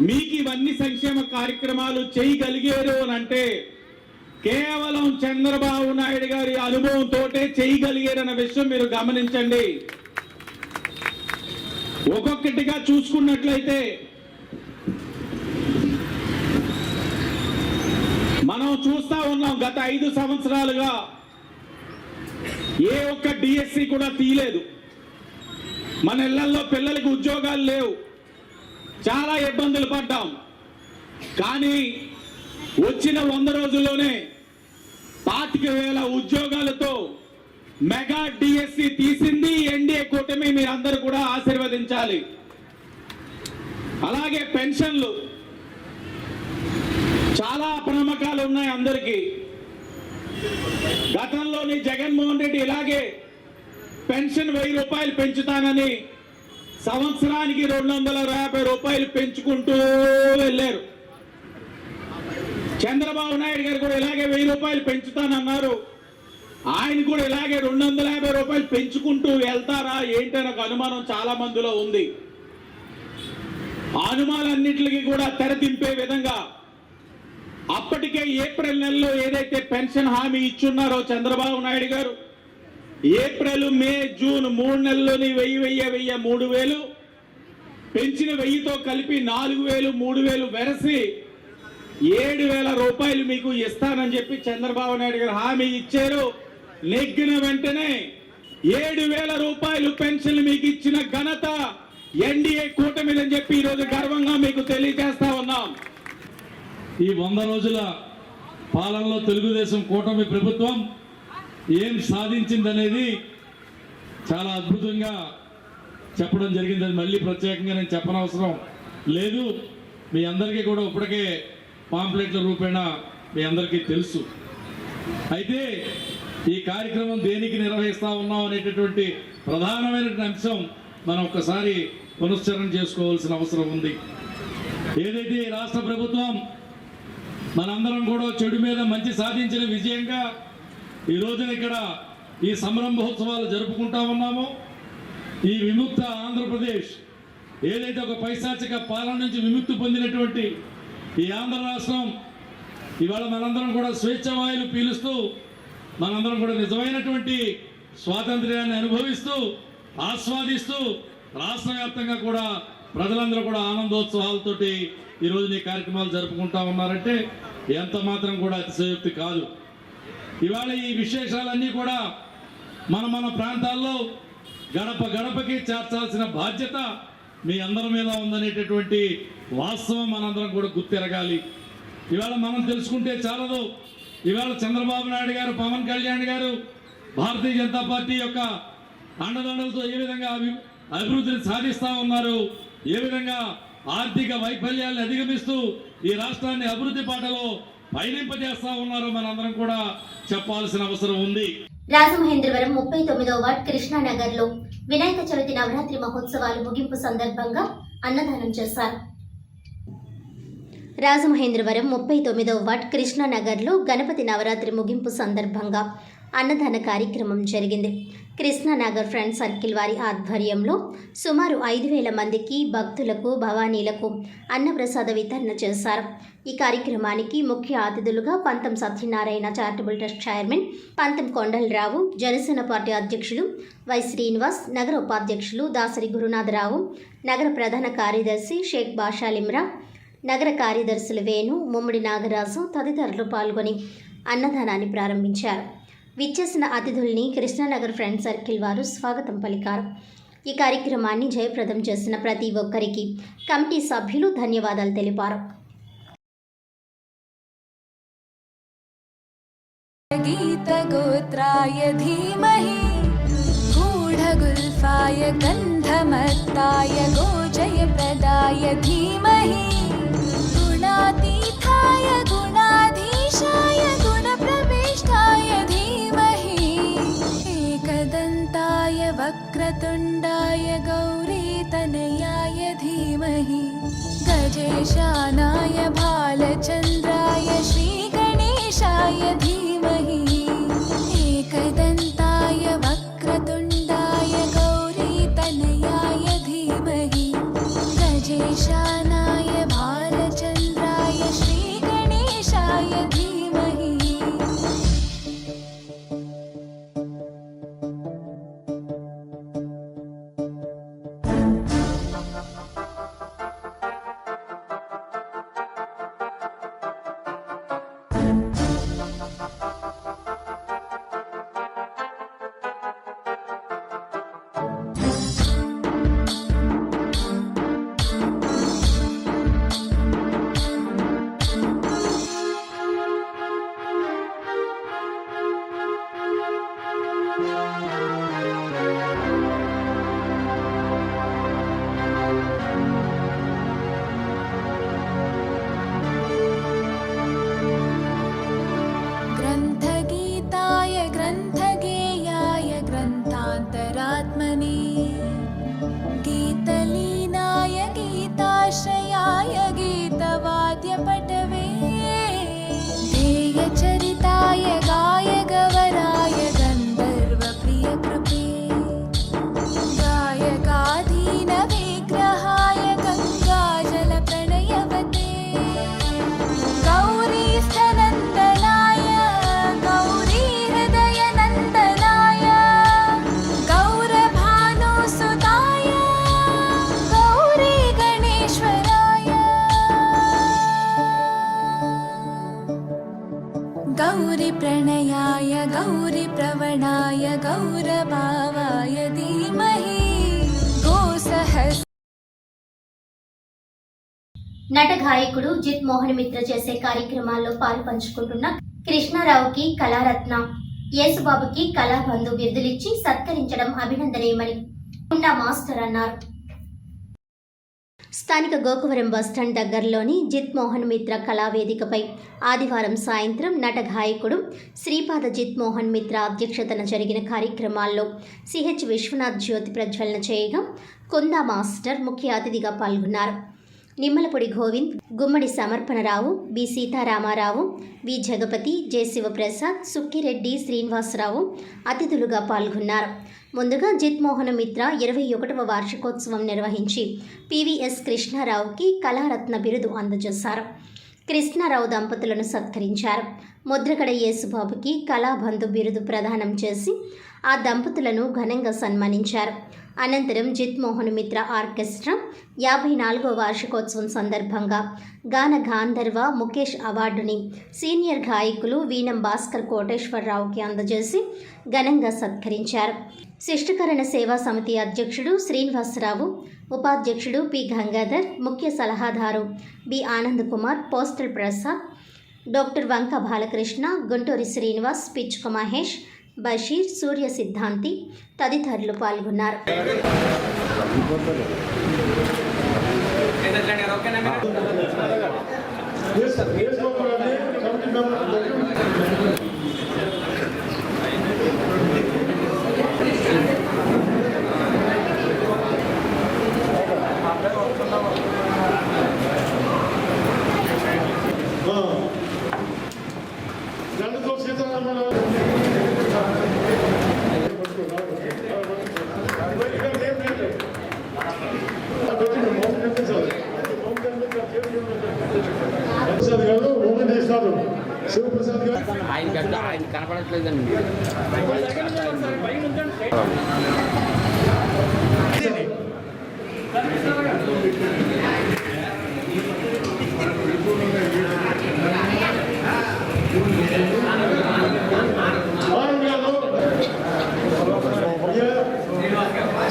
మీకు ఇవన్నీ సంక్షేమ కార్యక్రమాలు చేయగలిగారు అని అంటే కేవలం చంద్రబాబు నాయుడు గారి అనుభవంతోటే చేయగలిగారన్న విషయం మీరు గమనించండి. ఒక్కొక్కటిగా చూసుకున్నట్లయితే మనం చూస్తా ఉన్నాం, గత 5 సంవత్సరాలుగా ఏ ఒక్క డిఎస్సి కూడా తీయలేదు. మన ఇళ్లలో పిల్లలకు ఉద్యోగాలు లేవు, చాలా ఇబ్బందులు పడ్డాం. కానీ వచ్చిన 100 రోజుల్లోనే 25,000 ఉద్యోగాలతో మెగా డిఎస్సి తీసింది ఎన్డీఏ కూటమి. మీరందరూ కూడా ఆశీర్వదించాలి. అలాగే పెన్షన్లు చాలా అపనమ్మకాలు ఉన్నాయి అందరికీ. గతంలోని జగన్మోహన్ రెడ్డి ఇలాగే పెన్షన్ 1000 రూపాయలు పెంచుతానని సంవత్సరానికి 250 రూపాయలు పెంచుకుంటూ వెళ్ళారు. చంద్రబాబు నాయుడు గారు కూడా ఇలాగే 1000 రూపాయలు పెంచుతానన్నారు. ఆయన కూడా ఇలాగే 250 రూపాయలు పెంచుకుంటూ వెళ్తారా ఏంటనే ఒక అనుమానం చాలా మందిలో ఉంది. అనుమానాలన్నింటికి కూడా తెరదింపే విధంగా అప్పటికే ఏప్రిల్ నెలలో ఏదైతే పెన్షన్ హామీ ఇచ్చున్నారో చంద్రబాబు నాయుడు గారు, ఏప్రిల్, మే, జూన్ 3 నెలల్లోని 1000 3000 పెంచిన 1000తో కలిపి 4000 3000 వెరసి 7000 రూపాయలు మీకు ఇస్తానని చెప్పి చంద్రబాబు నాయుడు గారు హామీ ఇచ్చారు. నెగ్గిన వెంటనే 7,000 రూపాయలు పెన్షన్ మీకు ఇచ్చిన ఘనత ఎన్డీఏ కూటమిదని చెప్పి ఈరోజు గర్వంగా మీకు తెలియజేస్తా ఉన్నాం. ఈ 100 రోజుల పాలనలో తెలుగుదేశం కూటమి ప్రభుత్వం ఏం సాధించిందనేది చాలా అద్భుతంగా చెప్పడం జరిగింది. అది మళ్ళీ ప్రత్యేకంగా నేను చెప్పనవసరం లేదు. మీ అందరికీ కూడా ఇప్పటికే పాంప్లెట్ల రూపేణా మీ అందరికీ తెలుసు. అయితే ఈ కార్యక్రమం దేనికి నిర్వహిస్తా ఉన్నాం అనేటటువంటి ప్రధానమైన అంశం మనం ఒక్కసారి పునశ్చరణ చేసుకోవాల్సిన అవసరం ఉంది. ఏదైతే ఈ రాష్ట్ర ప్రభుత్వం మనందరం కూడా చెడు మీద మంచి సాధించిన విజయంగా ఈ రోజున ఇక్కడ ఈ సంరంభోత్సవాలు జరుపుకుంటా ఉన్నామో, ఈ విముక్త ఆంధ్రప్రదేశ్ ఏదైతే ఒక పైశాచిక పాలన నుంచి విముక్తి పొందినటువంటి ఈ ఆంధ్ర రాష్ట్రం ఇవాళ మనందరం కూడా స్వేచ్ఛ వాయులు పీలుస్తూ మనందరం కూడా నిజమైనటువంటి స్వాతంత్ర్యాన్ని అనుభవిస్తూ ఆస్వాదిస్తూ రాష్ట్ర వ్యాప్తంగా కూడా ప్రజలందరూ కూడా ఆనందోత్సవాలతోటి ఈరోజు ఈ కార్యక్రమాలు జరుపుకుంటా ఉన్నారంటే ఎంత మాత్రం కూడా అతిశయోక్తి కాదు. ఇవాళ ఈ విశేషాలన్నీ కూడా మన ప్రాంతాల్లో గడప గడపకి చేర్చాల్సిన బాధ్యత మీ అందరి మీద ఉందనేటటువంటి వాస్తవం మనందరం కూడా గుర్తెరగాలి. ఇవాళ మనం తెలుసుకుంటే చాలదు. ఇవాళ చంద్రబాబు నాయుడు గారు, పవన్ కళ్యాణ్ గారు భారతీయ జనతా పార్టీ యొక్క అండదండలతో ఏ విధంగా అభివృద్ధిని సాధిస్తూ ఉన్నారు, ఏ విధంగా ఆర్థిక వైఫల్యాన్ని అధిగమిస్తూ ఈ రాష్ట్రాన్ని అభివృద్ధి బాటలో పయనింపజేస్తా ఉన్నారో మనందరం కూడా చెప్పాల్సిన అవసరం ఉంది. రాజమహేంద్రవరం 39వ వార్డ్ కృష్ణానగర్లో వినాయక చవితి నవరాత్రి మహోత్సవాలు ముగింపు సందర్భంగా అన్నదానం చేశారు. రాజమహేంద్రవరం 39వ వార్డ్ కృష్ణానగర్లో గణపతి నవరాత్రి ముగింపు సందర్భంగా అన్నదాన కార్యక్రమం జరిగింది. కృష్ణానగర్ ఫ్రెండ్స్ సర్కిల్ వారి ఆధ్వర్యంలో సుమారు 5,000 మందికి భక్తులకు, భవానీలకు అన్నప్రసాద వితరణ చేశారు. ఈ కార్యక్రమానికి ముఖ్య అతిథులుగా పంతం సత్యనారాయణ చారిటబుల్ ట్రస్ట్ చైర్మన్ పంతం కొండలరావు, జనసేన పార్టీ అధ్యక్షులు వై శ్రీనివాస్, నగర ఉపాధ్యక్షులు దాసరి గురునాథరావు, నగర ప్రధాన కార్యదర్శి షేక్ బాషాలిమ్రా, నగర కార్యదర్శులు వేణు, ముమ్మడి నాగరాజు తదితరులు పాల్గొని అన్నదానాన్ని ప్రారంభించారు. విచ్చేసిన అతిథుల్ని కృష్ణానగర్ ఫ్రెండ్స్ సర్కిల్ వారు స్వాగతం పలికారు. ఈ కార్యక్రమాన్ని జయప్రదం చేసిన ప్రతి ఒక్కరికి కమిటీ సభ్యులు ధన్యవాదాలు తెలిపారు. गीतगोत्राय धीमहि गूढगुल्फाय गन्धमत्ताय गोजयप्रदाय धीमहि गुणातीताय गुणाधीशाय गुणप्रविष्टाय धीमहि एकदन्ताय वक्रतुण्डाय गौरीतनयाय धीमहि गजेशानाय भालचन्द्राय श्रीगणेशाय धीमहि एकदन्ताय वक्रतुण्डाय गौरीतनयाय धीमहि गजेशानाय भालचन्द्राय श्रीगणेशाय धीमहि गणाय गौरभावाय धीमहि गोसहस्र నట గాయకుడు జిత్ మోహన్ మిత్ర చేసే కార్యక్రమాల్లో పాలు పంచుకుంటున్న కృష్ణారావుకి కళారత్న యేసుబాబుకి కళాబంధు బిరుదులిచ్చి సత్కరించడం అభినందనీయమని గుండా మాస్టర్ అన్నారు. స్థానిక గోకవరం బస్టాండ్ దగ్గరలోని జిత్ మోహన్ మిత్ర కళావేదికపై ఆదివారం సాయంత్రం నట గాయకుడు శ్రీపాద జిత్ మోహన్ మిత్ర అధ్యక్షతన జరిగిన కార్యక్రమాల్లో సిహెచ్ విశ్వనాథ్ జ్యోతి ప్రజ్వలన చేయగా కొందా మాస్టర్ ముఖ్య అతిథిగా పాల్గొన్నారు. నిమ్మలపొడి గోవింద్, గుమ్మడి సమర్పణరావు, బి సీతారామారావు, వి జగపతి, జె శివప్రసాద్, సుక్కిరెడ్డి, శ్రీనివాసరావు అతిథులుగా పాల్గొన్నారు. ముందుగా జిత్ మోహన్ మిత్ర 21వ వార్షికోత్సవం నిర్వహించి పివిఎస్ కృష్ణారావుకి కళారత్న బిరుదు అందజేశారు. కృష్ణారావు దంపతులను సత్కరించారు. ముద్రగడ యేసుబాబుకి కళాబంధు బిరుదు ప్రదానం చేసి ఆ దంపతులను ఘనంగా సన్మానించారు. అనంతరం జిత్ మోహన్ మిత్ర ఆర్కెస్ట్రా 54వ వార్షికోత్సవం సందర్భంగా గాన గాంధర్వ ముఖేష్ అవార్డుని సీనియర్ గాయకులు వీనం భాస్కర్ కోటేశ్వరరావుకి అందజేసి ఘనంగా సత్కరించారు. శిష్టకరణ సేవా సమితి అధ్యక్షుడు శ్రీనివాసరావు, ఉపాధ్యక్షుడు పి గంగాధర్, ముఖ్య సలహాదారు B Anand Kumar, postal Prasad, doctor Vanka Balakrishna, గుంటూరి Srinivas, పిచ్చుక మహేష్, బషీర్, సూర్య సిద్ధాంతి తదితరులు పాల్గొన్నారు. శివప్రసాద్ గారు ఆయన కనపడట్లేదండి.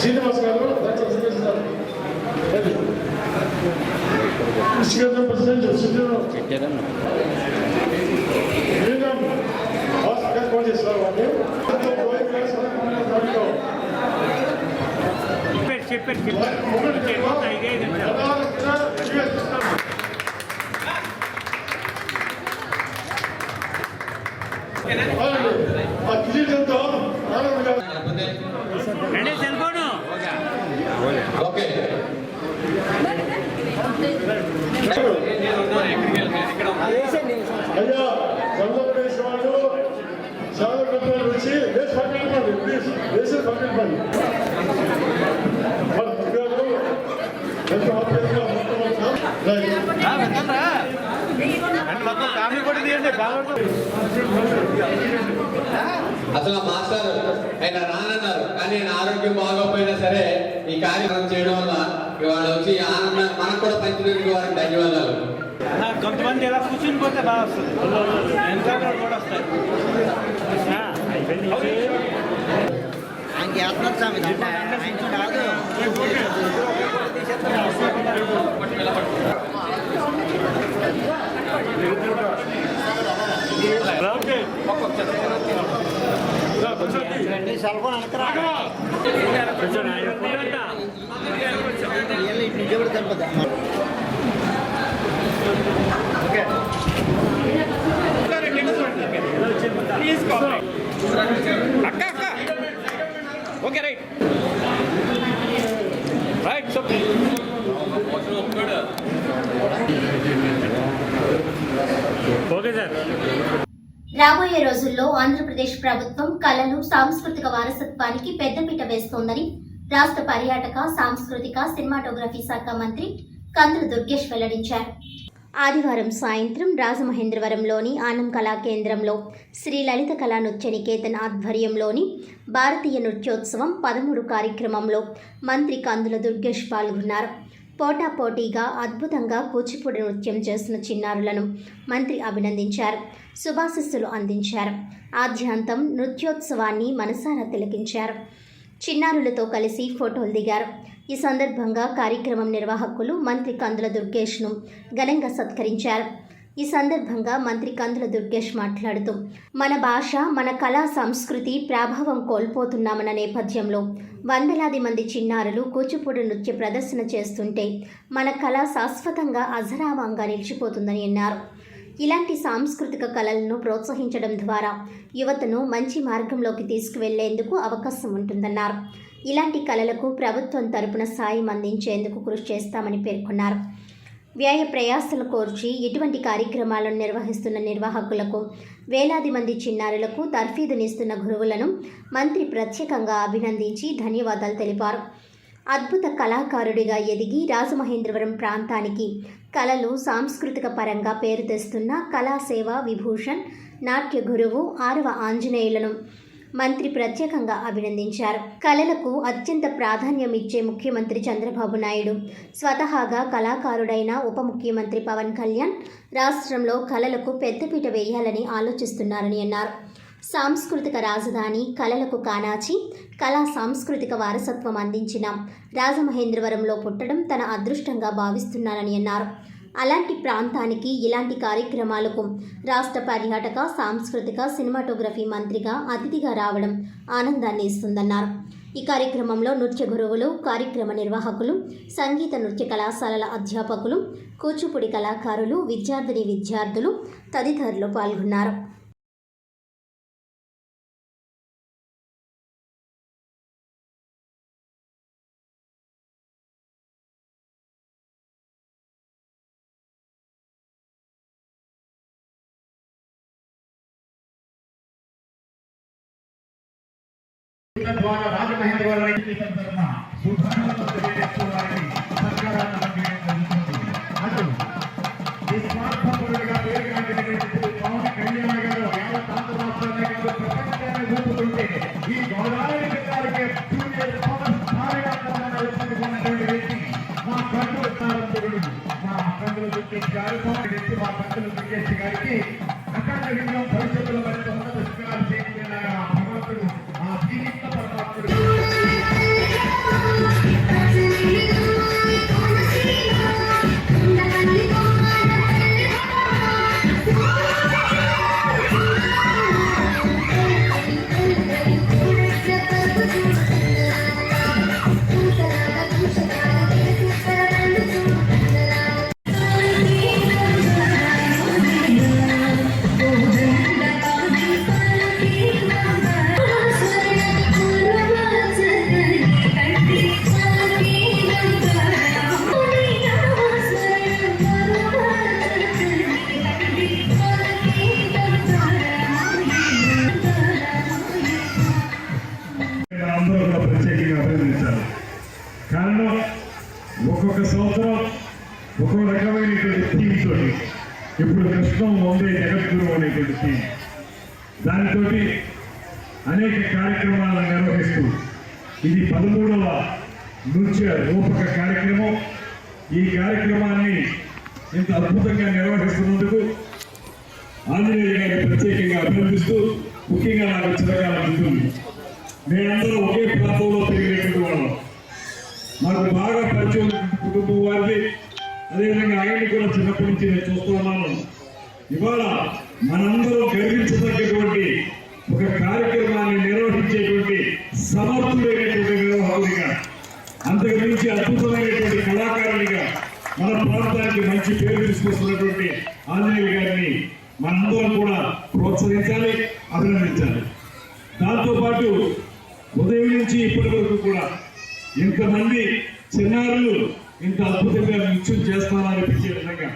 శ్రీనివాస్ గారు ఓకే అయ్యా ఆంధ్రప్రదేశ్ వాళ్ళు చాలా గంటలు వచ్చి వేసి పక్కన ప్లీజ్ వేసి పక్కన అసలు మాస్టర్ ఆయన రానన్నారు, కానీ ఆయన ఆరోగ్యం బాగోపోయినా సరే ఈ కార్యక్రమం చేయడం వల్ల ఇవాళ వచ్చి ఆనందం మనకు కూడా పంచినందుకు వారికి ధన్యవాదాలు. కొంతమంది ఎలా కూర్చుని పోతే బాగా వస్తుంది, కూడా వస్తాయి. Okay right right so okay sir. రాబోయే రోజుల్లో ఆంధ్రప్రదేశ్ ప్రభుత్వం కళలు, సాంస్కృతిక వారసత్వానికి పెద్దపీట వేస్తోందని రాష్ట్ర పర్యాటక, సాంస్కృతిక, సినిమాటోగ్రఫీ శాఖ మంత్రి కందుల దుర్గేష్ వెల్లడించారు. ఆదివారం సాయంత్రం రాజమహేంద్రవరంలోని ఆనం కళా కేంద్రంలో శ్రీ లలిత కళా నృత్య నికేతన్ ఆధ్వర్యంలోని భారతీయ నృత్యోత్సవం 13 కార్యక్రమంలో మంత్రి కందుల దుర్గేష్ పాల్గొన్నారు. పోటాపోటీగా అద్భుతంగా కూచిపూడి నృత్యం చేస్తున్న చిన్నారులను మంత్రి అభినందించారు, శుభాశీస్సులు అందించారు. ఆద్యాంతం నృత్యోత్సవాన్ని మనసారా తిలకించారు. చిన్నారులతో కలిసి ఫోటోలు దిగారు. ఈ సందర్భంగా కార్యక్రమం నిర్వాహకులు మంత్రి కందుల దుర్గేష్ను ఘనంగా సత్కరించారు. ఈ సందర్భంగా మంత్రి కందుల దుర్గేష్ మాట్లాడుతూ, మన భాష, మన కళా సంస్కృతి ప్రభావం కోల్పోతున్నామన్న నేపథ్యంలో వందలాది మంది చిన్నారులు కూచిపూడి నృత్య ప్రదర్శన చేస్తుంటే మన కళ శాశ్వతంగా అజరామంగా నిలిచిపోతుందని అన్నారు. ఇలాంటి సాంస్కృతిక కళలను ప్రోత్సహించడం ద్వారా యువతను మంచి మార్గంలోకి తీసుకువెళ్లేందుకు అవకాశం ఉంటుందన్నారు. ఇలాంటి కళలకు ప్రభుత్వం తరపున సాయం అందించేందుకు కృషి చేస్తామని పేర్కొన్నారు. వ్యయ ప్రయాసలు కోర్చి ఇటువంటి కార్యక్రమాలను నిర్వహిస్తున్న నిర్వాహకులకు, వేలాది మంది చిన్నారులకు తర్ఫీదునిస్తున్న గురువులను మంత్రి ప్రత్యేకంగా అభినందించి ధన్యవాదాలు తెలిపారు. అద్భుత కళాకారుడిగా ఎదిగి రాజమహేంద్రవరం ప్రాంతానికి కళలు సాంస్కృతిక పరంగా పేరు తెస్తున్న కళాసేవ విభూషణ్ నాట్య గురువు 6వ ఆంజనేయులను మంత్రి ప్రత్యేకంగా అభినందించారు. కళలకు అత్యంత ప్రాధాన్యం ఇచ్చే ముఖ్యమంత్రి చంద్రబాబు నాయుడు స్వతహాగా కళాకారుడైన ఉప ముఖ్యమంత్రి పవన్ కళ్యాణ్ రాష్ట్రంలో కళలకు పెద్దపీట వేయాలని ఆలోచిస్తున్నారని అన్నారు. సాంస్కృతిక రాజధాని, కళలకు కానాచి, కళా సాంస్కృతిక వారసత్వం అందించిన రాజమహేంద్రవరంలో పుట్టడం తన అదృష్టంగా భావిస్తున్నారని అన్నారు. అలాంటి ప్రాంతానికి ఇలాంటి కార్యక్రమాలకు రాష్ట్ర పర్యాటక, సాంస్కృతిక, సినిమాటోగ్రఫీ మంత్రిగా అతిథిగా రావడం ఆనందాన్ని ఇస్తుందన్నారు. ఈ కార్యక్రమంలో నృత్య గురువులు, కార్యక్రమ నిర్వాహకులు, సంగీత నృత్య కళాశాలల అధ్యాపకులు, కూచిపూడి కళాకారులు, విద్యార్థులు తదితరులు పాల్గొన్నారు. ద్వారా రాజమహేంద్రవరానికి తరఫున శుభాకాంక్షలు తెలియజేసుకోవడానికి సత్కారాన్ని అందించడం జరుగుతుంది. అటు ఈ స్వార్థపరుడుగా పేరుగాంచినటువంటి పవన్ కళ్యాణ్ గారు యావత్ ఆంధ్ర రాష్ట్రాన్ని కాదు ప్రపంచాన్ని ఊపుతుంటే ఈ గోదావరి జిల్లాలకే జూనియర్ పవర్ స్టార్గా వచ్చినటువంటి వ్యక్తి మా కందుల తారంతుడు, మా కందుల దుర్గేష్ గారు. మా కందుల దుర్గేష్ గారికి అఖండ విజయం, భవిష్యత్తులో మరింత ఉన్నత శిఖరాలు చేకూరేలాగా భగవంతుడు ఆ జీవిత పరమాత్ముడు కారణం ఒక్కొక్క సంవత్సరం ఒక్కొక్క రకమైనటువంటి థీమ్ తోటి, ఇప్పుడు కృష్ణం వందే జగద్గురు అనేటువంటి థీమ్, దానితో అనేక కార్యక్రమాలను నిర్వహిస్తూ ఇది 13వ నృత్య రూపక కార్యక్రమం. ఈ కార్యక్రమాన్ని ఇంత అద్భుతంగా నిర్వహిస్తున్నందుకు ఆంజనేయ గారిని ప్రత్యేకంగా అభినందిస్తూ, ముఖ్యంగా నాకు చిరకాలం ఉంటుంది. మేమందరూ ఒకే ప్రాంతంలో పెరిగినటువంటి వాళ్ళం, మాకు బాగా పరిచయం కుటుంబం వారిది. అదేవిధంగా ఆయన్ని కూడా చిన్నప్పటి నుంచి నేను చూస్తూ ఉన్నాను. ఇవాళ మనందరూ గర్వించదగ్గటువంటి ఒక కార్యక్రమాన్ని నిర్వహించేటువంటి సమర్థుడైనటువంటి నిర్వాహకుడిగా, అంతకు మించి అద్భుతమైనటువంటి కళాకారునిగా మన ప్రాంతానికి మంచి పేరు తీసుకొస్తున్నటువంటి ఆంజనేయ గారిని మనందరం కూడా ప్రోత్సహించాలి, అభినందించాలి. దాంతోపాటు ఉదయం నుంచి ఇప్పటి వరకు కూడా ఇంతమంది చిన్నారులు ఇంత అద్భుతంగా నృత్యం చేస్తారనిపించే విధంగా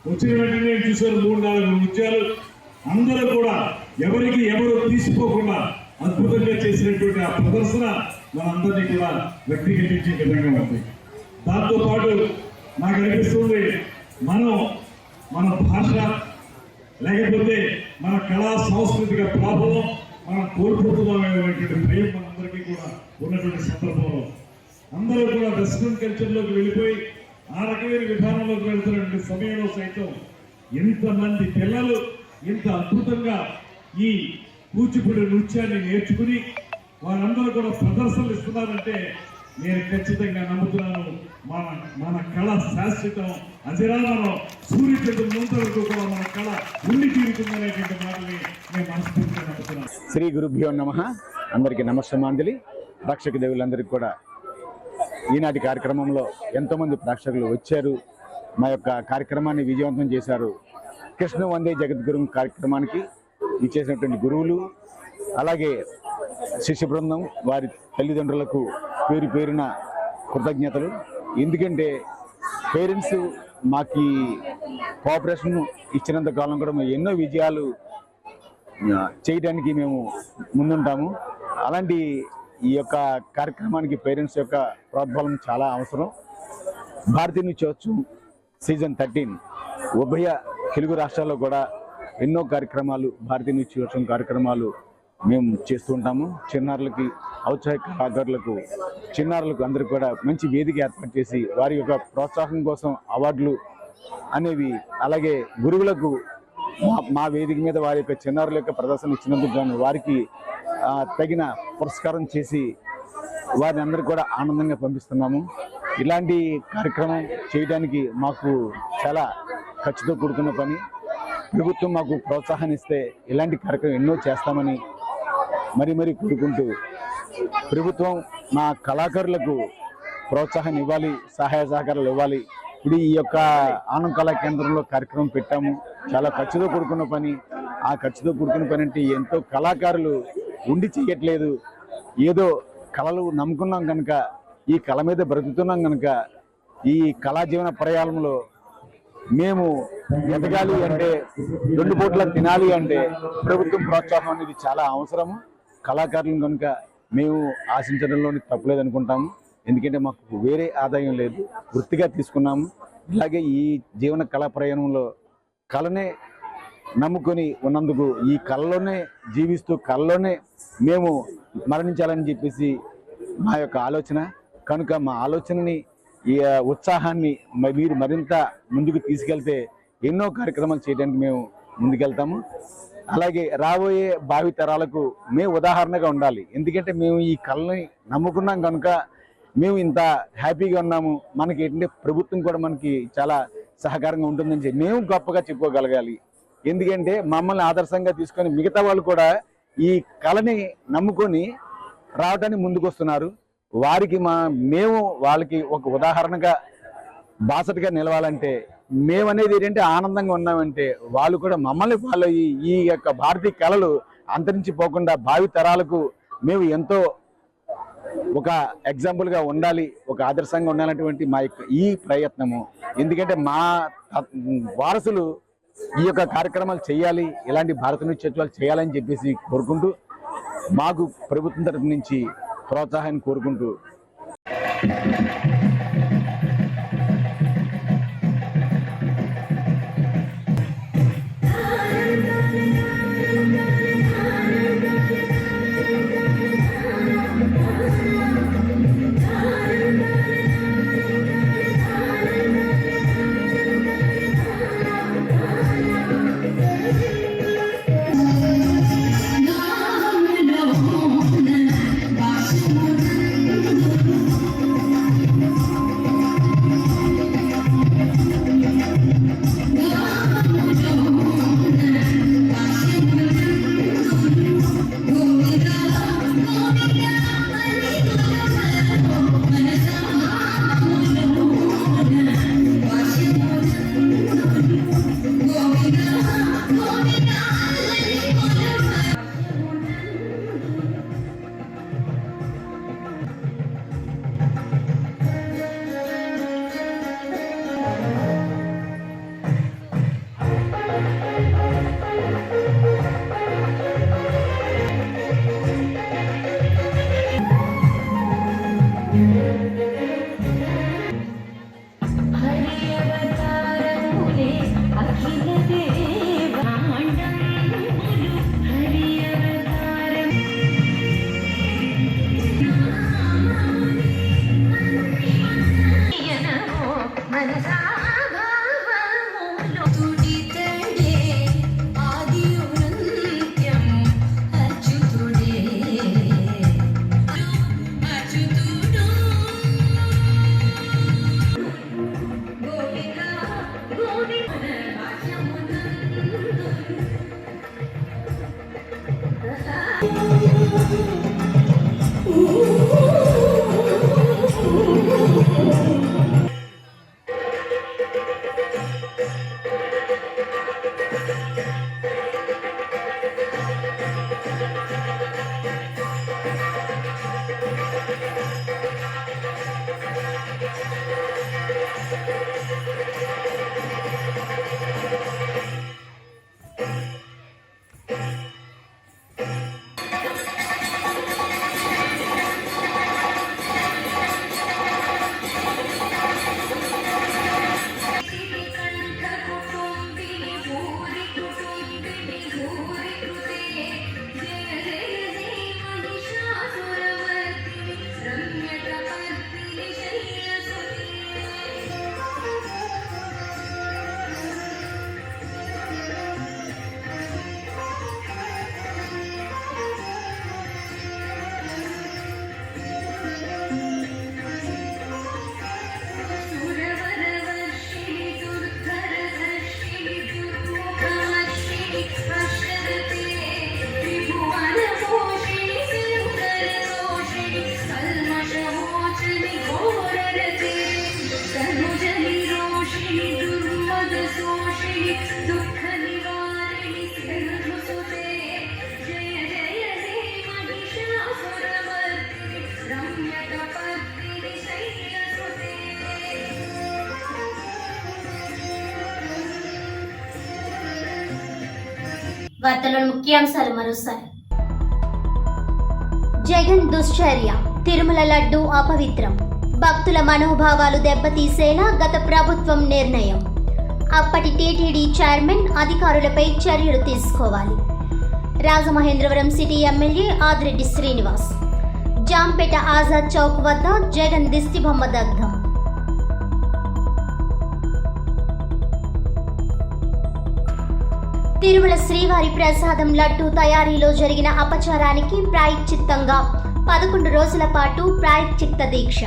వచ్చిన వెంటనే నేను చూశాను 3-4 నృత్యాలు. అందరూ కూడా ఎవరికి ఎవరు తీసుకోకుండా అద్భుతంగా చేసినటువంటి ఆ ప్రదర్శన మనందరినీ కూడా వ్యక్తీకరించే విధంగా ఉంది. దాంతోపాటు నాకు అనిపిస్తుంది మన భాష లేకపోతే మన కళా సాంస్కృతిక ప్రభావం మనం కోల్పోతున్నామనేటువంటి భయం మనందరికీ కూడా ఉన్నటువంటి సందర్భంలో అందరూ కూడా వెస్ట్రన్ కల్చర్లోకి వెళ్ళిపోయి ఆ రకమైన విధానంలోకి వెళ్తున్నటువంటి సమయంలో సైతం ఎంతమంది పిల్లలు ఇంత అద్భుతంగా ఈ కూచిపూడి నృత్యాన్ని నేర్చుకుని వారందరూ కూడా ప్రదర్శనలు ఇస్తున్నారంటే నేను ఖచ్చితంగా నమ్ముతున్నాను మన కళ శాశ్వతం, అజరామరం, సూర్యచంద్రుల ముందు వరకు కూడా మన కళ ఉండి తీరుతుందనేటువంటి మాటని నేను మనస్ఫూర్తిగా నమ్ముతున్నాను. శ్రీ గురుభ్యో నమః. అందరికీ నమస్సమాంజలి. ప్రేక్షక దేవులందరికీ కూడా ఈనాటి కార్యక్రమంలో ఎంతోమంది ప్రేక్షకులు వచ్చారు, మా యొక్క కార్యక్రమాన్ని విజయవంతం చేశారు. కృష్ణ వందే జగద్గురు కార్యక్రమానికి ఇచ్చేసినటువంటి గురువులు, అలాగే శిష్య బృందం, వారి తల్లిదండ్రులకు పేరు పేరున కృతజ్ఞతలు. ఎందుకంటే పేరెంట్స్ మాకు కోఆపరేషన్ ఇచ్చినంత కాలం కూడా మేము ఎన్నో విజయాలు చేయడానికి మేము ముందుంటాము. అలాంటి ఈ యొక్క కార్యక్రమానికి పేరెంట్స్ యొక్క ప్రోద్బలం చాలా అవసరం. భారతీయ నృత్యోత్సవం సీజన్ 13 ఉభయ తెలుగు రాష్ట్రాల్లో కూడా ఎన్నో కార్యక్రమాలు, భారతీయ నృత్యోత్సవం కార్యక్రమాలు మేము చేస్తూ ఉంటాము. చిన్నారులకి, ఔత్సాహిక కళాకారులకు, చిన్నారులకు అందరికీ కూడా మంచి వేదిక ఏర్పాటు చేసి వారి యొక్క ప్రోత్సాహం కోసం అవార్డులు అనేవి, అలాగే గురువులకు మా వేదిక మీద వారి యొక్క చిన్నారుల యొక్క ప్రదర్శన ఇచ్చినందుకు గాను వారికి తగిన పురస్కారం చేసి వారిని అందరికీ కూడా ఆనందంగా పంపిస్తున్నాము. ఇలాంటి కార్యక్రమం చేయడానికి మాకు చాలా ఖర్చుతో కూడుకున్న పని. ప్రభుత్వం మాకు ప్రోత్సాహాన్ని ఇస్తే ఇలాంటి కార్యక్రమం ఎన్నో చేస్తామని మరీ కోరుకుంటూ, ప్రభుత్వం మా కళాకారులకు ప్రోత్సాహాన్ని ఇవ్వాలి, సహాయ సహకారాలు ఇవ్వాలి. ఇప్పుడు ఈ యొక్క ఆనంద్ కళా కేంద్రంలో కార్యక్రమం పెట్టాము. చాలా ఖర్చుతో కూడుకున్న పని. ఆ ఖర్చుతో కూడుకున్న పని అంటే ఎంతో కళాకారులు ఉండి చేయట్లేదు. ఏదో కళలు నమ్ముకున్నాం కనుక, ఈ కళ మీద బ్రతుకుతున్నాం కనుక, ఈ కళా జీవన ప్రయాణంలో మేము ఎదగాలి అంటే, 2 పూట్ల తినాలి అంటే ప్రభుత్వం ప్రోత్సాహం అనేది చాలా అవసరము. కళాకారులను కనుక మేము ఆశించడంలోని తప్పులేదు అనుకుంటాము. ఎందుకంటే మాకు వేరే ఆదాయం లేదు, వృత్తిగా తీసుకున్నాము. ఇలాగే ఈ జీవన కళా ప్రయాణంలో కళనే నమ్ముకొని ఉన్నందుకు, ఈ కళలోనే జీవిస్తూ కళలోనే మేము మరణించాలని చెప్పేసి మా యొక్క ఆలోచన. కనుక మా ఆలోచనని, ఈ ఉత్సాహాన్ని మీరు మరింత ముందుకు తీసుకెళ్తే ఎన్నో కార్యక్రమాలు చేయడానికి మేము ముందుకెళ్తాము. అలాగే రాబోయే భావి తరాలకు మేము ఉదాహరణగా ఉండాలి. ఎందుకంటే మేము ఈ కళని నమ్ముకున్నాం కనుక మేము ఇంత హ్యాపీగా ఉన్నాము. మనకి ఏంటంటే ప్రభుత్వం కూడా మనకి చాలా సహకారంగా ఉంటుందని చెప్పి మేము గొప్పగా చెప్పుకోగలగాలి. ఎందుకంటే మమ్మల్ని ఆదర్శంగా తీసుకొని మిగతా వాళ్ళు కూడా ఈ కళని నమ్ముకొని రావడానికి ముందుకు వస్తున్నారు. వారికి మేము వాళ్ళకి ఒక ఉదాహరణగా బాసటగా నిలవాలంటే, మేమనేది ఏంటంటే ఆనందంగా ఉన్నామంటే వాళ్ళు కూడా మమ్మల్ని ఫాలో అయ్యి ఈ యొక్క భారతీయ కళలు అంతరించిపోకుండా భావి తరాలకు మేము ఎంతో ఒక ఎగ్జాంపుల్గా ఉండాలి, ఒక ఆదర్శంగా ఉండాలనేటువంటి మా యొక్క ఈ ప్రయత్నము. ఎందుకంటే మా వారసులు ఈ యొక్క కార్యక్రమాలు చేయాలి, ఇలాంటి భారత నృత్యోత్సవాలు చేయాలని చెప్పేసి కోరుకుంటూ, మాకు ప్రభుత్వం తరఫు నుంచి ప్రోత్సాహాన్ని కోరుకుంటూ వార్తలోని ముఖ్యాంశాలు మరోసారి. జగన్ దుశ్చర్య, తిరుమల లడ్డు అపవిత్రం, భక్తుల మనోభావాలు దెబ్బతీసేలా గత ప్రభుత్వం నిర్ణయం. అప్పటి టీటీడీ చైర్మన్ అధికారులపై చర్యలు తీసుకోవాలి. Rajamahendravaram city MLA Adireddy Srinivas. జాంపేట ఆజాద్ చౌక్ వద్ద జగన్ దిష్టిబొమ్మ దగ్ధం. తిరుమల శ్రీవారి ప్రసాదం లడ్డు తయారీలో జరిగిన అపచారానికి ప్రాయశ్చిత్తంగా 11 రోజుల పాటు ప్రాయశ్చిత్త దీక్ష.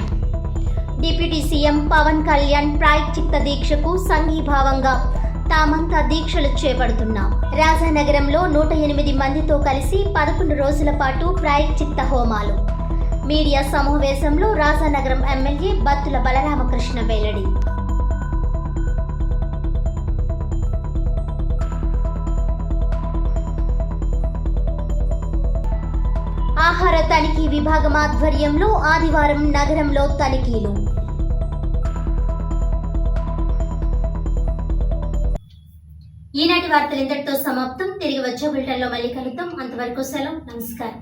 డిప్యూటీ సీఎం పవన్ కళ్యాణ్ ప్రాయశ్చిత్త దీక్షకు సంఘీభావంగా తామంతా దీక్షలు చేపడుతున్నాం. రాజానగరంలో 108 మందితో కలిసి 11 రోజుల పాటు ప్రాయశ్చిత్త హోమాలు. మీడియా సమావేశంలో రాజానగరం ఎమ్మెల్యే బత్తుల బలరామకృష్ణ వెల్లడి. ఆహార తనిఖీ విభాగం ఆధ్వర్యంలో ఆదివారం నగరంలో తనిఖీలు. ఈనాటి వార్తలు ఇంతటితో సమాప్తం. తిరిగి వచ్చే బులెటిన్లో మళ్ళీ కలుద్దాం. అంతవరకు సెలవు. నమస్కారం.